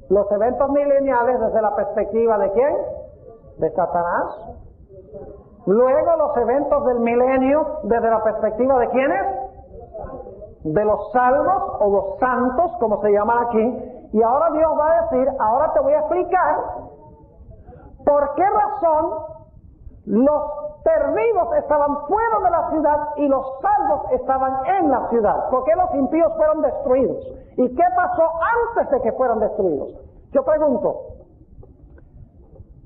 Los eventos mileniales desde la perspectiva ¿de quién? De Satanás. Luego los eventos del milenio desde la perspectiva ¿de quiénes? De los salvos o los santos, como se llama aquí. Y ahora Dios va a decir, ahora te voy a explicar por qué razón los perdidos estaban fuera de la ciudad y los salvos estaban en la ciudad. ¿Por qué los impíos fueron destruidos? ¿Y qué pasó antes de que fueran destruidos? Yo pregunto,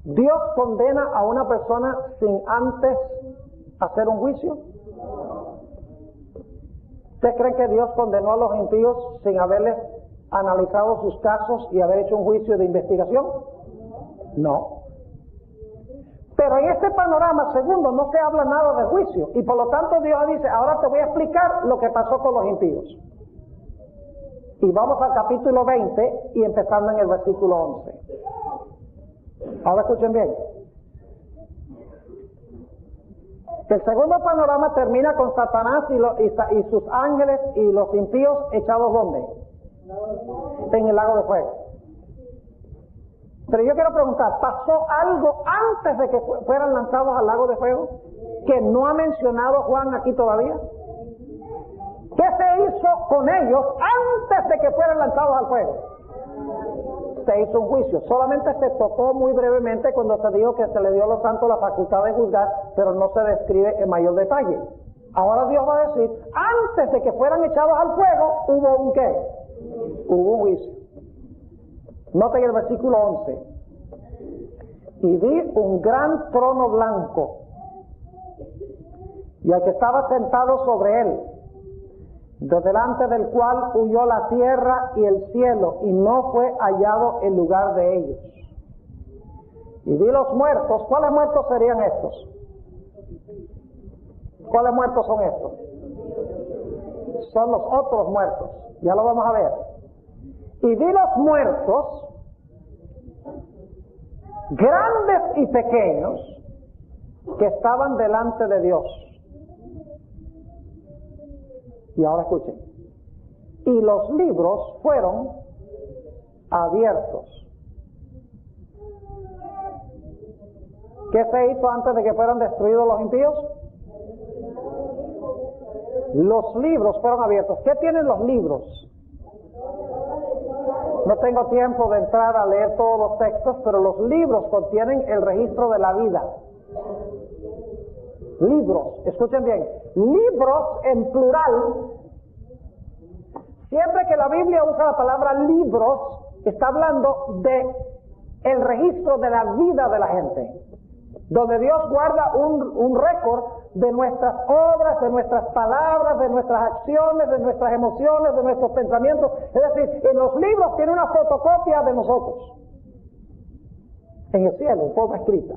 ¿Dios condena a una persona sin antes hacer un juicio? ¿Usted cree que Dios condenó a los impíos sin haberles analizado sus casos y haber hecho un juicio de investigación? No. Pero en este panorama segundo no se habla nada de juicio, y por lo tanto Dios dice, ahora te voy a explicar lo que pasó con los impíos. Y vamos al capítulo 20 y empezando en el versículo 11. Ahora escuchen bien. El segundo panorama termina con Satanás y sus ángeles y los impíos echados ¿dónde? En el lago de fuego. Pero yo quiero preguntar, ¿pasó algo antes de que fueran lanzados al lago de fuego que no ha mencionado Juan aquí todavía? ¿Qué se hizo con ellos antes de que fueran lanzados al fuego? Se hizo un juicio. Solamente se tocó muy brevemente cuando se dijo que se le dio a los santos la facultad de juzgar, pero no se describe en mayor detalle. Ahora Dios va a decir, antes de que fueran echados al fuego, ¿hubo un qué? Hubo un juicio. Noten el versículo 11. Y vi un gran trono blanco, y al que estaba sentado sobre él, de delante del cual huyó la tierra y el cielo, y no fue hallado el lugar de ellos. Y vi los muertos. ¿Cuáles muertos serían estos? ¿Cuáles muertos son estos? Son los otros muertos. Ya lo vamos a ver. Y vi los muertos, grandes y pequeños, que estaban delante de Dios. Y ahora escuchen. Y los libros fueron abiertos. ¿Qué se hizo antes de que fueran destruidos los impíos? Los libros fueron abiertos. ¿Qué tienen los libros? No tengo tiempo de entrar a leer todos los textos, pero los libros contienen el registro de la vida. Libros, escuchen bien, libros en plural. Siempre que la Biblia usa la palabra libros, está hablando de el registro de la vida de la gente, donde Dios guarda un récord de nuestras obras, de nuestras palabras, de nuestras acciones, de nuestras emociones, de nuestros pensamientos. Es decir, en los libros tiene una fotocopia de nosotros, en el cielo, en forma escrita.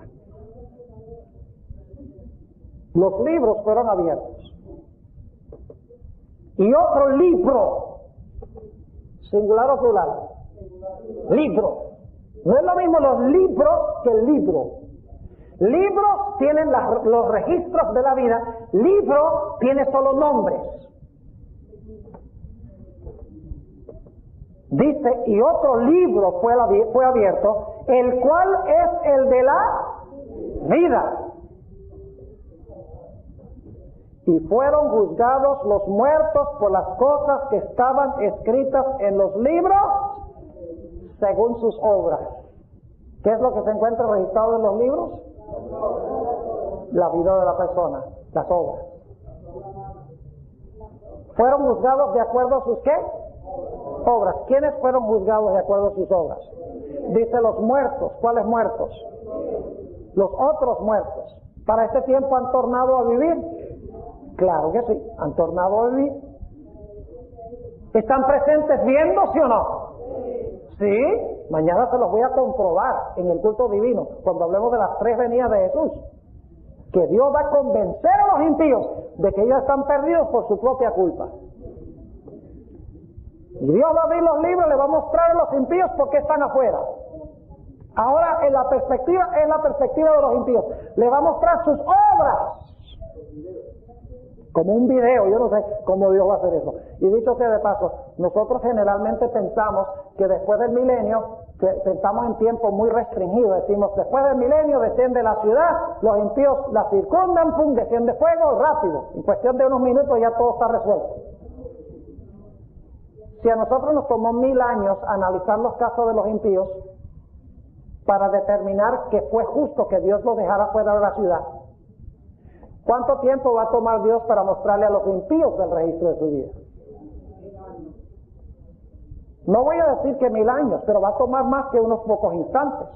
Los libros fueron abiertos. Y otro libro, singular o plural, libro. No es lo mismo los libros que el libro. Libros tienen los registros de la vida, libro tiene solo nombres. Dice, y otro libro fue abierto, el cual es el de la vida. Y fueron juzgados los muertos por las cosas que estaban escritas en los libros según sus obras. ¿Qué es lo que se encuentra registrado en los libros? La vida de la persona, las obras. ¿Fueron juzgados de acuerdo a sus qué? Obras. ¿Quiénes fueron juzgados de acuerdo a sus obras? Dice los muertos. ¿Cuáles muertos? Los otros muertos. ¿Para este tiempo han tornado a vivir? Claro que sí, han tornado a vivir. ¿Están presentes viendo, sí o no? Sí, mañana se los voy a comprobar en el culto divino, cuando hablemos de las tres venidas de Jesús. Que Dios va a convencer a los impíos de que ellos están perdidos por su propia culpa. Y Dios va a abrir los libros y le va a mostrar a los impíos por qué están afuera. Ahora en la perspectiva es la perspectiva de los impíos. Le va a mostrar sus obras. Como un video, yo no sé cómo Dios va a hacer eso. Y dicho sea de paso, nosotros generalmente pensamos que después del milenio, que pensamos en tiempo muy restringido, decimos, después del milenio desciende la ciudad, los impíos la circundan, pum, desciende fuego, rápido. En cuestión de unos minutos ya todo está resuelto. Si a nosotros nos tomó 1000 años analizar los casos de los impíos para determinar que fue justo que Dios los dejara fuera de la ciudad, ¿cuánto tiempo va a tomar Dios para mostrarle a los impíos el registro de su vida? No voy a decir que 1000 años, pero va a tomar más que unos pocos instantes.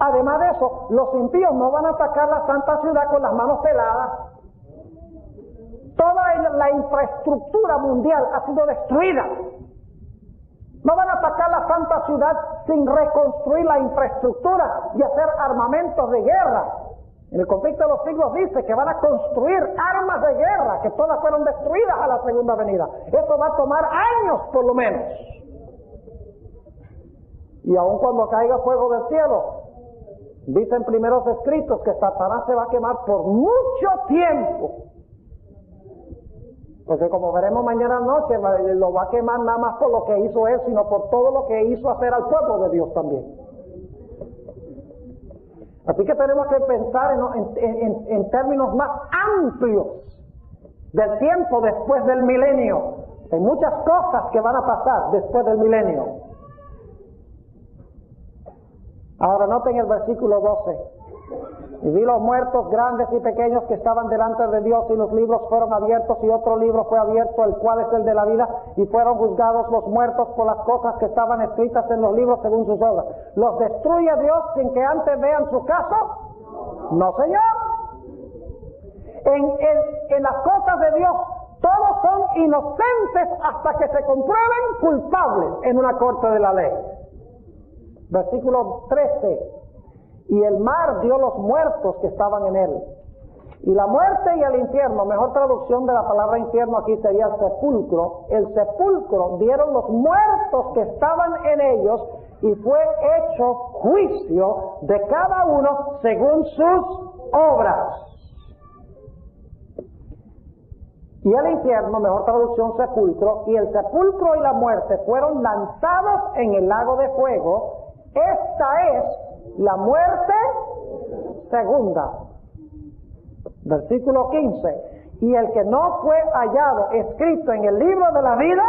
Además de eso, los impíos no van a atacar la santa ciudad con las manos peladas. Toda la infraestructura mundial ha sido destruida. No van a atacar la santa ciudad sin reconstruir la infraestructura y hacer armamentos de guerra. En el conflicto de los siglos dice que van a construir armas de guerra, que todas fueron destruidas a la segunda venida. Eso va a tomar años por lo menos. Y aun cuando caiga fuego del cielo, dicen primeros escritos que Satanás se va a quemar por mucho tiempo. Porque como veremos mañana noche, lo va a quemar nada más por lo que hizo él, sino por todo lo que hizo hacer al pueblo de Dios también. Así que tenemos que pensar en términos más amplios del tiempo después del milenio. Hay muchas cosas que van a pasar después del milenio. Ahora noten el versículo 12. Y vi los muertos grandes y pequeños que estaban delante de Dios, y los libros fueron abiertos, y otro libro fue abierto, el cual es el de la vida, y fueron juzgados los muertos por las cosas que estaban escritas en los libros según sus obras. ¿Los destruye Dios sin que antes vean su caso? No, Señor. En las cosas de Dios todos son inocentes hasta que se comprueben culpables en una corte de la ley. Versículo 13. Y el mar dio los muertos que estaban en él. Y la muerte y el infierno, mejor traducción de la palabra infierno aquí sería el sepulcro. El sepulcro dieron los muertos que estaban en ellos, y fue hecho juicio de cada uno según sus obras. Y el infierno, mejor traducción sepulcro, y el sepulcro y la muerte fueron lanzados en el lago de fuego. Esta es la muerte segunda. Versículo 15. Y el que no fue hallado escrito en el libro de la vida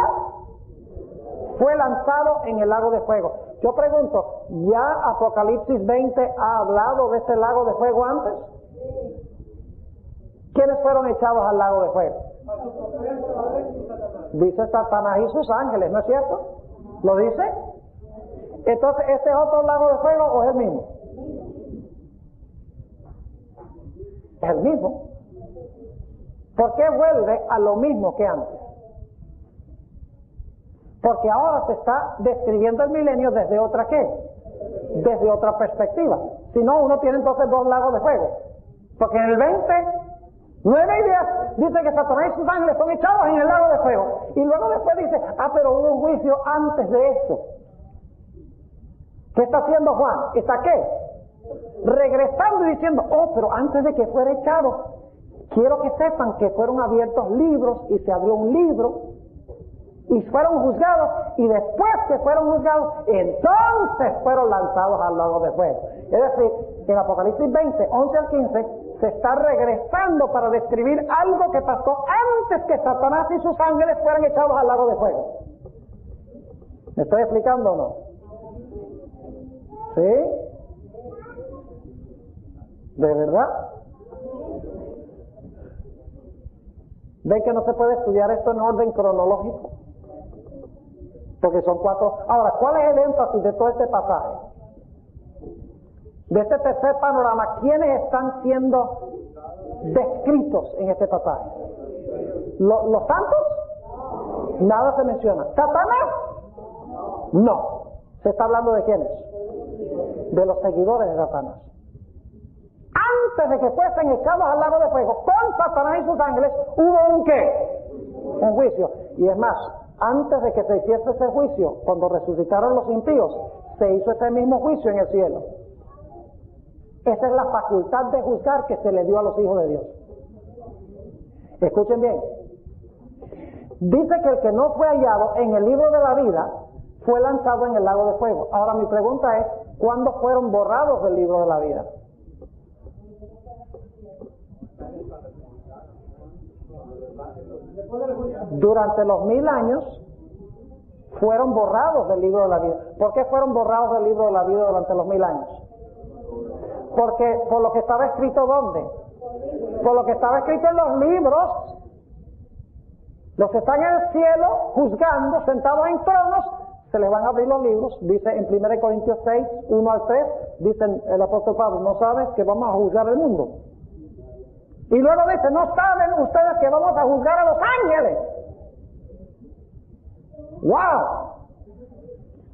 fue lanzado en el lago de fuego. Yo pregunto, ¿ya Apocalipsis 20 ha hablado de este lago de fuego antes? ¿Quiénes fueron echados al lago de fuego? Dice Satanás y sus ángeles, ¿no es cierto? ¿Lo dice? Entonces, ¿este es otro lago de fuego o es el mismo? Es el mismo. ¿Por qué vuelve a lo mismo que antes? Porque ahora se está describiendo el milenio desde otra ¿qué? Desde otra perspectiva. Si no, uno tiene entonces dos lagos de fuego. Porque en el 20, 9 y 10 dice que Satanás y sus ángeles son echados en el lago de fuego. Y luego después dice, pero hubo un juicio antes de eso. ¿Qué está haciendo Juan? ¿Está qué? Regresando y diciendo, pero antes de que fuera echado, quiero que sepan que fueron abiertos libros, y se abrió un libro, y fueron juzgados, y después que fueron juzgados, entonces fueron lanzados al lago de fuego. Es decir, en Apocalipsis 20, 11 al 15, se está regresando para describir algo que pasó antes que Satanás y sus ángeles fueran echados al lago de fuego. ¿Me estoy explicando o no? ¿Sí? ¿De verdad? ¿Ven que no se puede estudiar esto en orden cronológico? Porque son 4. Ahora, ¿cuál es el énfasis de todo este pasaje? De este tercer panorama, ¿quiénes están siendo descritos en este pasaje? ¿Los santos? Nada se menciona. ¿Satanás? No. ¿Se está hablando de quiénes? De los seguidores de Satanás. Antes de que fuesen echados al lago de fuego con Satanás y sus ángeles, hubo un ¿qué? Un juicio. Y es más, antes de que se hiciese ese juicio, cuando resucitaron los impíos, se hizo ese mismo juicio en el cielo. Esa es la facultad de juzgar que se le dio a los hijos de Dios. Escuchen bien. Dice que el que no fue hallado en el libro de la vida fue lanzado en el lago de fuego. Ahora mi pregunta es, ¿cuándo fueron borrados del libro de la vida? Durante los 1000 años fueron borrados del libro de la vida. ¿Por qué fueron borrados del libro de la vida durante los 1000 años? Porque por lo que estaba escrito, ¿dónde? Por lo que estaba escrito en los libros. Los que están en el cielo juzgando, sentados en tronos, se les van a abrir los libros. Dice en 1 Corintios 6, 1 al 3, dicen el apóstol Pablo, ¿no sabes que vamos a juzgar el mundo? Y luego dice, ¿no saben ustedes que vamos a juzgar a los ángeles? ¡Wow!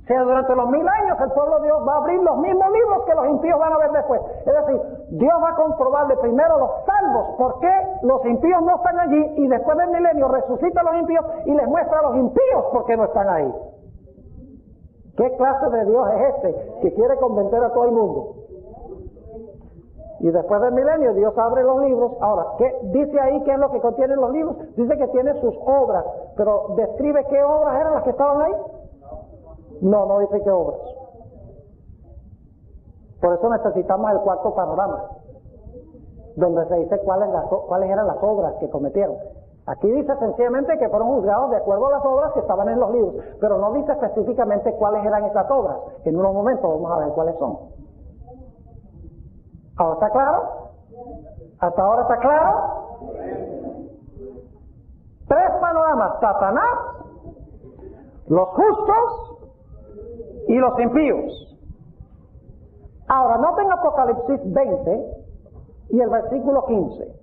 O sea, durante los 1000 años el pueblo de Dios va a abrir los mismos libros que los impíos van a ver después. Es decir, Dios va a comprobar de primero los salvos, por qué los impíos no están allí, y después del milenio resucita a los impíos y les muestra a los impíos por qué no están ahí. ¿Qué clase de Dios es este que quiere convencer a todo el mundo? Y después del milenio Dios abre los libros. Ahora, ¿qué dice ahí? ¿Qué es lo que contienen los libros? Dice que tiene sus obras, pero ¿describe qué obras eran las que estaban ahí? No, no dice qué obras. Por eso necesitamos el cuarto panorama, donde se dice cuáles eran las obras que cometieron. Aquí dice sencillamente que fueron juzgados de acuerdo a las obras que estaban en los libros, pero no dice específicamente cuáles eran esas obras. En unos momentos vamos a ver cuáles son. ¿Ahora está claro? ¿Hasta ahora está claro? 3 panoramas: Satanás, los justos y los impíos. Ahora, noten Apocalipsis 20 y el versículo 15.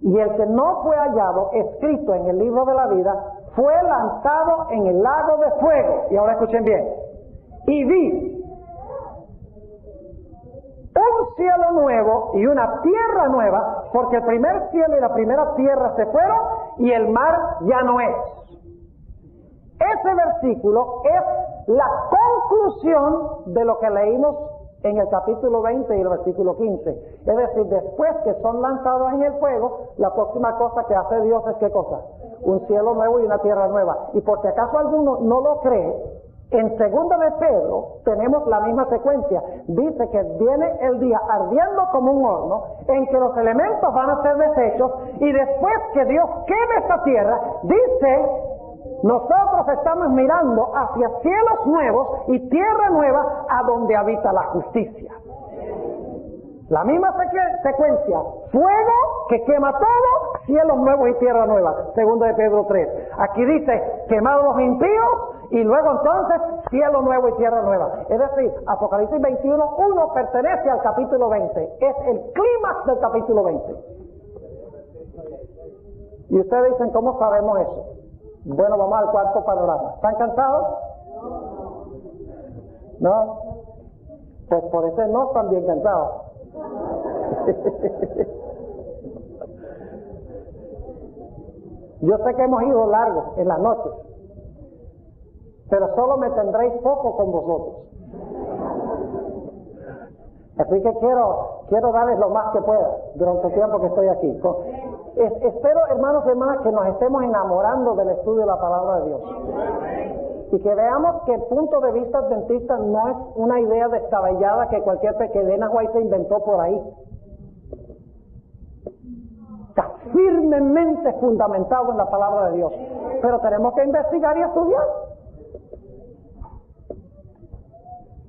Y el que no fue hallado escrito en el libro de la vida fue lanzado en el lago de fuego. Y ahora escuchen bien. Y vi un cielo nuevo y una tierra nueva, porque el primer cielo y la primera tierra se fueron y el mar ya no es. Ese versículo es la conclusión de lo que leímos en el capítulo 20 y el versículo 15. Es decir, después que son lanzados en el fuego, la próxima cosa que hace Dios es ¿qué cosa? Un cielo nuevo y una tierra nueva. Y por si acaso alguno no lo cree, en 2 de Pedro tenemos la misma secuencia. Dice que viene el día ardiendo como un horno, en que los elementos van a ser deshechos, y después que Dios queme esta tierra, dice, nosotros estamos mirando hacia cielos nuevos y tierra nueva, a donde habita la justicia. La misma secuencia: fuego que quema todo, cielos nuevos y tierra nueva. 2 de Pedro 3. Aquí dice, quemados los impíos, y luego entonces, cielo nuevo y tierra nueva. Es decir, Apocalipsis 21:1 pertenece al capítulo 20. Es el clímax del capítulo 20. Y ustedes dicen, ¿cómo sabemos eso? Bueno, vamos al cuarto panorama. ¿Están cansados? ¿No? Pues por eso no están bien cansados. Yo sé que hemos ido largos en las noches, pero solo me tendréis poco con vosotros. Así que quiero darles lo más que pueda durante el tiempo que estoy aquí. Espero, hermanos y hermanas, que nos estemos enamorando del estudio de la palabra de Dios. Y que veamos que el punto de vista adventista no es una idea descabellada que cualquier pequeña White se inventó por ahí. Está firmemente fundamentado en la palabra de Dios. Pero tenemos que investigar y estudiar.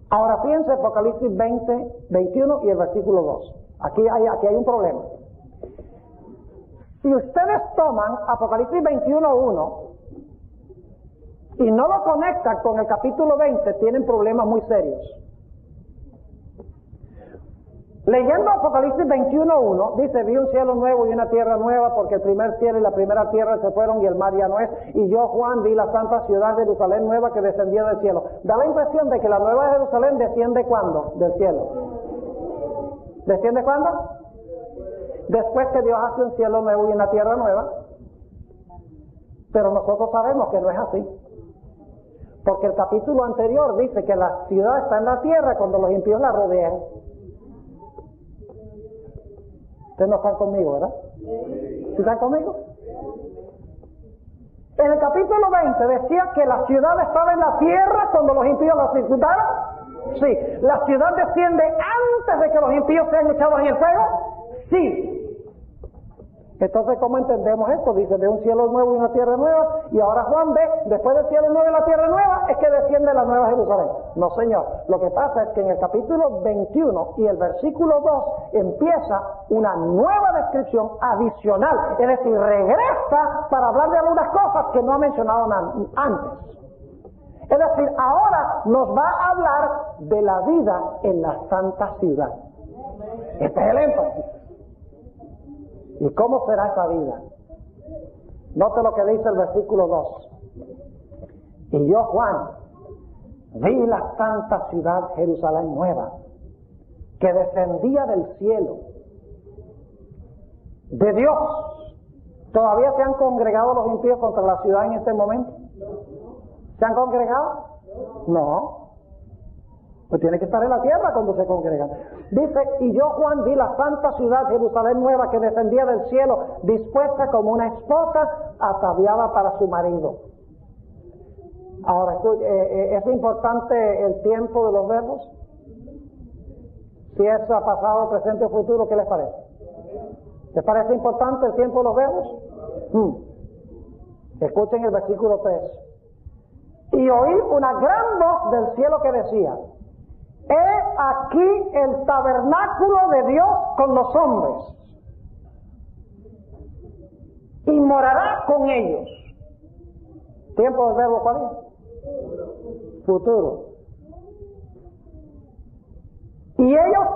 Ahora fíjense Apocalipsis 20, 21 y el versículo 2. Aquí hay un problema. Si ustedes toman Apocalipsis 21:1 y no lo conectan con el capítulo 20, tienen problemas muy serios. Leyendo Apocalipsis 21:1, dice, vi un cielo nuevo y una tierra nueva, porque el primer cielo y la primera tierra se fueron y el mar ya no es. Y yo, Juan, vi la santa ciudad de Jerusalén nueva que descendía del cielo. Da la impresión de que la nueva Jerusalén desciende ¿cuándo? Del cielo. ¿Desciende cuándo? Después que Dios hace un cielo nuevo y una tierra nueva. Pero nosotros sabemos que no es así. Porque el capítulo anterior dice que la ciudad está en la tierra cuando los impíos la rodean. Ustedes no están conmigo, ¿verdad? ¿Sí están conmigo? En el capítulo 20 decía que la ciudad estaba en la tierra cuando los impíos la circundaron. Sí. ¿La ciudad desciende antes de que los impíos sean echados en el fuego? Sí. Entonces, ¿cómo entendemos esto? Dice, de un cielo nuevo y una tierra nueva, y ahora Juan ve, después del cielo nuevo y la tierra nueva, es que desciende la nueva Jerusalén. No, señor. Lo que pasa es que en el capítulo 21 y el versículo 2 empieza una nueva descripción adicional, es decir, regresa para hablar de algunas cosas que no ha mencionado antes. Es decir, ahora nos va a hablar de la vida en la santa ciudad. Este es el énfasis. ¿Y cómo será esa vida? Note lo que dice el versículo 2. Y yo, Juan, vi la santa ciudad Jerusalén nueva, que descendía del cielo, de Dios. ¿Todavía se han congregado los impíos contra la ciudad en este momento? ¿Se han congregado? No. Pues tiene que estar en la tierra cuando se congregan. Dice, y yo, Juan, vi la santa ciudad Jerusalén nueva que descendía del cielo, dispuesta como una esposa ataviada para su marido. Ahora, ¿es importante el tiempo de los verbos? Si es pasado, presente o futuro, ¿qué les parece? ¿Les parece importante el tiempo de los verbos? Escuchen el versículo 3. Y oí una gran voz del cielo que decía, he aquí el tabernáculo de Dios con los hombres, y morará con ellos. ¿Tiempo del verbo cuál es? Futuro. Y ellos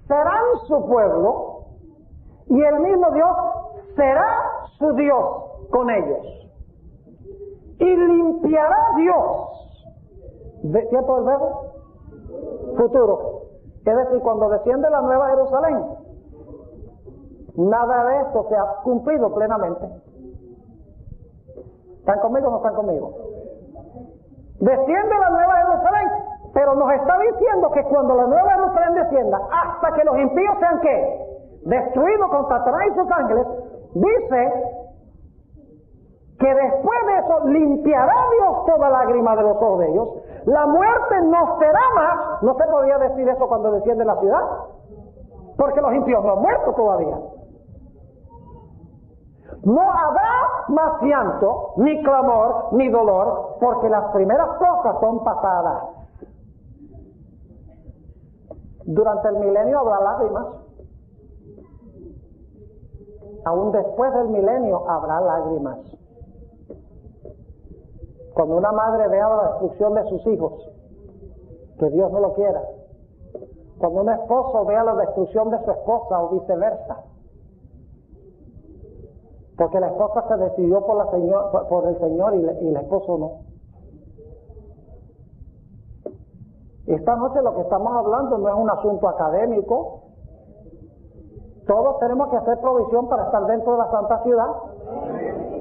serán su pueblo, y el mismo Dios será su Dios con ellos. Y limpiará Dios. ¿Tiempo del verbo? Futuro. Es decir, cuando desciende la nueva Jerusalén, nada de esto se ha cumplido plenamente. ¿Están conmigo o no están conmigo? Desciende la nueva Jerusalén, pero nos está diciendo que cuando la nueva Jerusalén descienda, hasta que los impíos sean ¿qué? Destruidos con Satanás y sus ángeles, dice que después de eso limpiará Dios toda lágrima de los ojos de ellos. La muerte no será más. No se podía decir eso cuando desciende la ciudad, porque los impíos no han muerto todavía. No habrá más llanto, ni clamor, ni dolor, porque las primeras cosas son pasadas. Durante el milenio habrá lágrimas. Aún después del milenio habrá lágrimas. Cuando una madre vea la destrucción de sus hijos, que Dios no lo quiera. Cuando un esposo vea la destrucción de su esposa o viceversa. Porque la esposa se decidió por el Señor y el esposo no. Esta noche lo que estamos hablando no es un asunto académico. Todos tenemos que hacer provisión para estar dentro de la santa ciudad.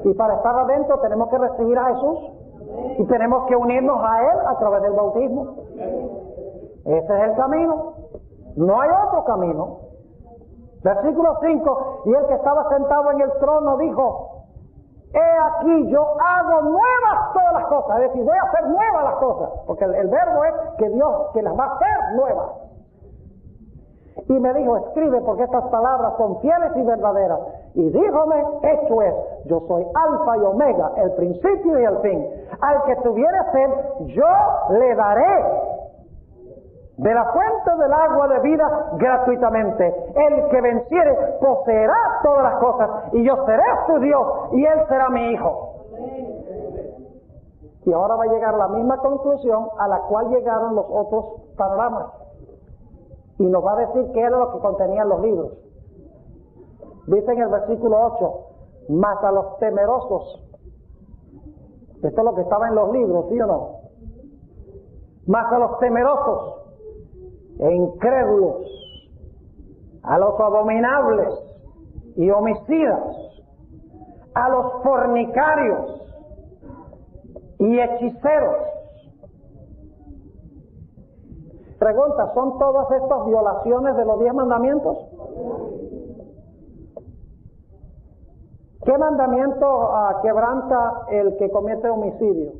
Y para estar adentro tenemos que recibir a Jesús. Y tenemos que unirnos a Él a través del bautismo. Ese es el camino. No hay otro camino. Versículo 5. Y el que estaba sentado en el trono dijo, he aquí yo hago nuevas todas las cosas. Es decir, voy a hacer nuevas las cosas. Porque el verbo es que Dios que las va a hacer nuevas. Y me dijo, escribe porque estas palabras son fieles y verdaderas. Y díjome, hecho es, yo soy Alfa y Omega, el principio y el fin. Al que tuviere sed, yo le daré de la fuente del agua de vida gratuitamente. El que venciere poseerá todas las cosas, y yo seré su Dios, y él será mi hijo. Y ahora va a llegar la misma conclusión a la cual llegaron los otros panoramas. Y nos va a decir qué era lo que contenían los libros. Dice en el versículo 8, mas a los temerosos. Esto es lo que estaba en los libros, ¿sí o no? Mas a los temerosos e incrédulos, a los abominables y homicidas, a los fornicarios y hechiceros. Pregunta, ¿son todas estas violaciones de los 10 mandamientos? ¿Qué mandamiento quebranta el que comete homicidio?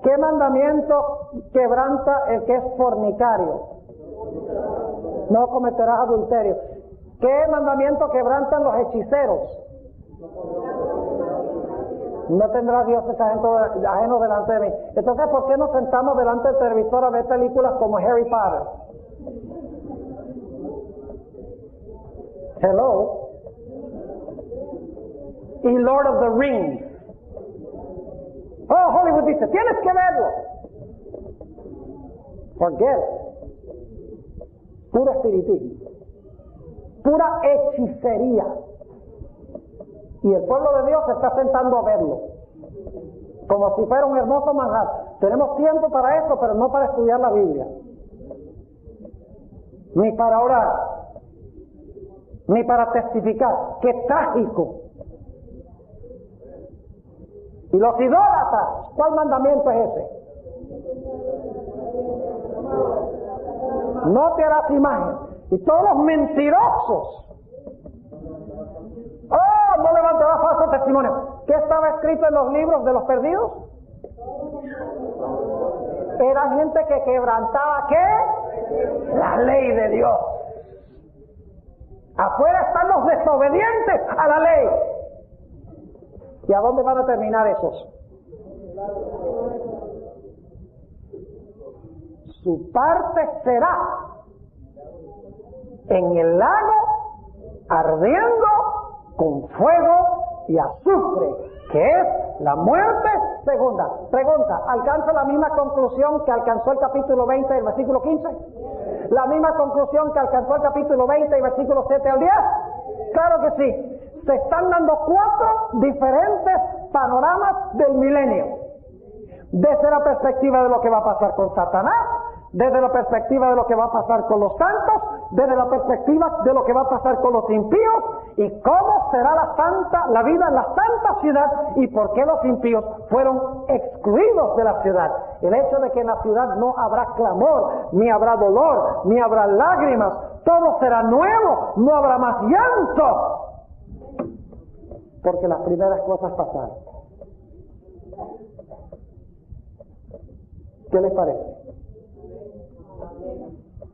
¿Qué mandamiento quebranta el que es fornicario? No cometerás adulterio. ¿Qué mandamiento quebrantan los hechiceros? No tendrás dioses ajenos delante de mí. Entonces, ¿por qué nos sentamos delante del televisor a ver películas como Harry Potter? Hello. Y Lord of the Rings. Oh, Hollywood dice, tienes que verlo. Forget it. Puro espiritismo, pura hechicería. Y el pueblo de Dios se está sentando a verlo, como si fuera un hermoso manjar. Tenemos tiempo para eso, pero no para estudiar la Biblia, ni para orar, ni para testificar. ¡Qué trágico! Y los idólatras, ¿cuál mandamiento es ese? No te harás imagen. Y todos los mentirosos, oh, no levantarás falso testimonio. ¿Qué estaba escrito en los libros de los perdidos? Era gente que quebrantaba, ¿qué? La ley de Dios. Afuera están los desobedientes a la ley. ¿Y a dónde van a terminar esos? Su parte será en el lago ardiendo con fuego y azufre, que es la muerte segunda. Pregunta, ¿alcanza la misma conclusión que alcanzó el capítulo 20 del versículo 15? ¿La misma conclusión que alcanzó el capítulo 20 y versículo 7 al 10? Claro que sí. Se están dando 4 diferentes panoramas del milenio. Desde la perspectiva de lo que va a pasar con Satanás, desde la perspectiva de lo que va a pasar con los santos, desde la perspectiva de lo que va a pasar con los impíos, y cómo será la vida en la santa ciudad, y por qué los impíos fueron excluidos de la ciudad. El hecho de que en la ciudad no habrá clamor, ni habrá dolor, ni habrá lágrimas, todo será nuevo, no habrá más llanto, porque las primeras cosas pasaron. ¿Qué les parece?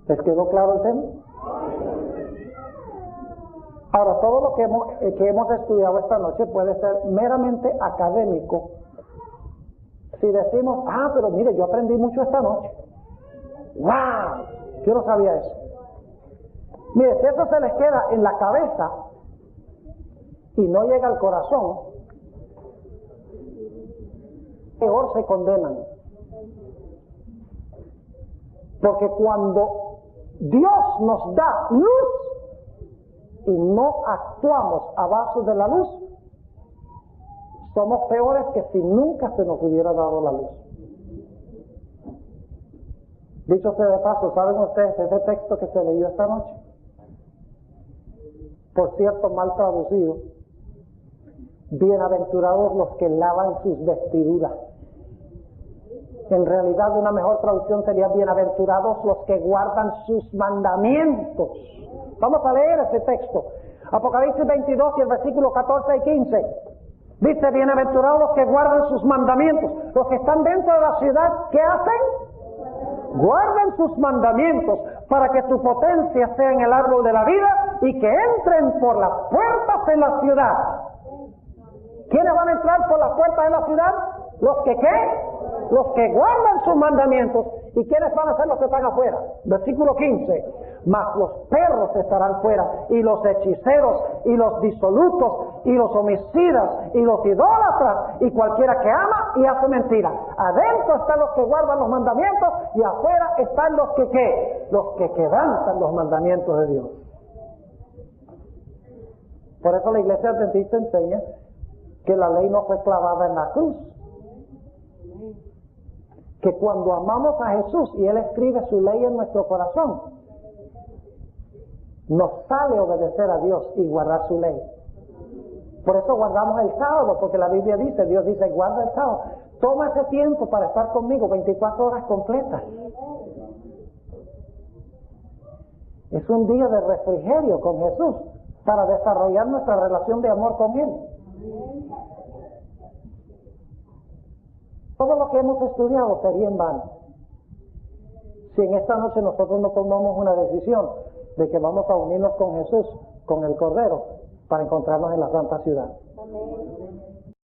¿Les quedó claro el tema? Ahora, todo lo que hemos estudiado esta noche puede ser meramente académico. Si decimos, pero mire, yo aprendí mucho esta noche. ¡Wow! Yo no sabía eso. Mire, si eso se les queda en la cabeza y no llega al corazón, peor se condenan. Porque cuando Dios nos da luz y no actuamos a base de la luz, somos peores que si nunca se nos hubiera dado la luz. Dicho sea de paso, ¿saben ustedes ese texto que se leyó esta noche? Por cierto, mal traducido. Bienaventurados los que lavan sus vestiduras. En realidad, una mejor traducción sería bienaventurados los que guardan sus mandamientos. Vamos a leer ese texto. Apocalipsis 22 y el versículo 14 y 15. Dice, bienaventurados los que guardan sus mandamientos. Los que están dentro de la ciudad, ¿qué hacen? Guarden sus mandamientos para que su potencia sea en el árbol de la vida y que entren por las puertas en la ciudad. ¿Quiénes van a entrar por las puertas en la ciudad? ¿Los que qué? Los que guardan sus mandamientos. ¿Y quiénes van a ser los que están afuera? Versículo 15. Mas los perros estarán fuera, y los hechiceros, y los disolutos, y los homicidas, y los idólatras, y cualquiera que ama y hace mentira. Adentro están los que guardan los mandamientos, y afuera están los que ¿qué? Los que quebrantan los mandamientos de Dios. Por eso la Iglesia Adventista enseña que la ley no fue clavada en la cruz. Que cuando amamos a Jesús y Él escribe su ley en nuestro corazón, nos sale obedecer a Dios y guardar su ley. Por eso guardamos el sábado, porque la Biblia dice, Dios dice, guarda el sábado. Toma ese tiempo para estar conmigo 24 horas completas. Es un día de refrigerio con Jesús para desarrollar nuestra relación de amor con Él. Todo lo que hemos estudiado sería en vano si en esta noche nosotros no tomamos una decisión de que vamos a unirnos con Jesús, con el Cordero, para encontrarnos en la santa ciudad. Amén.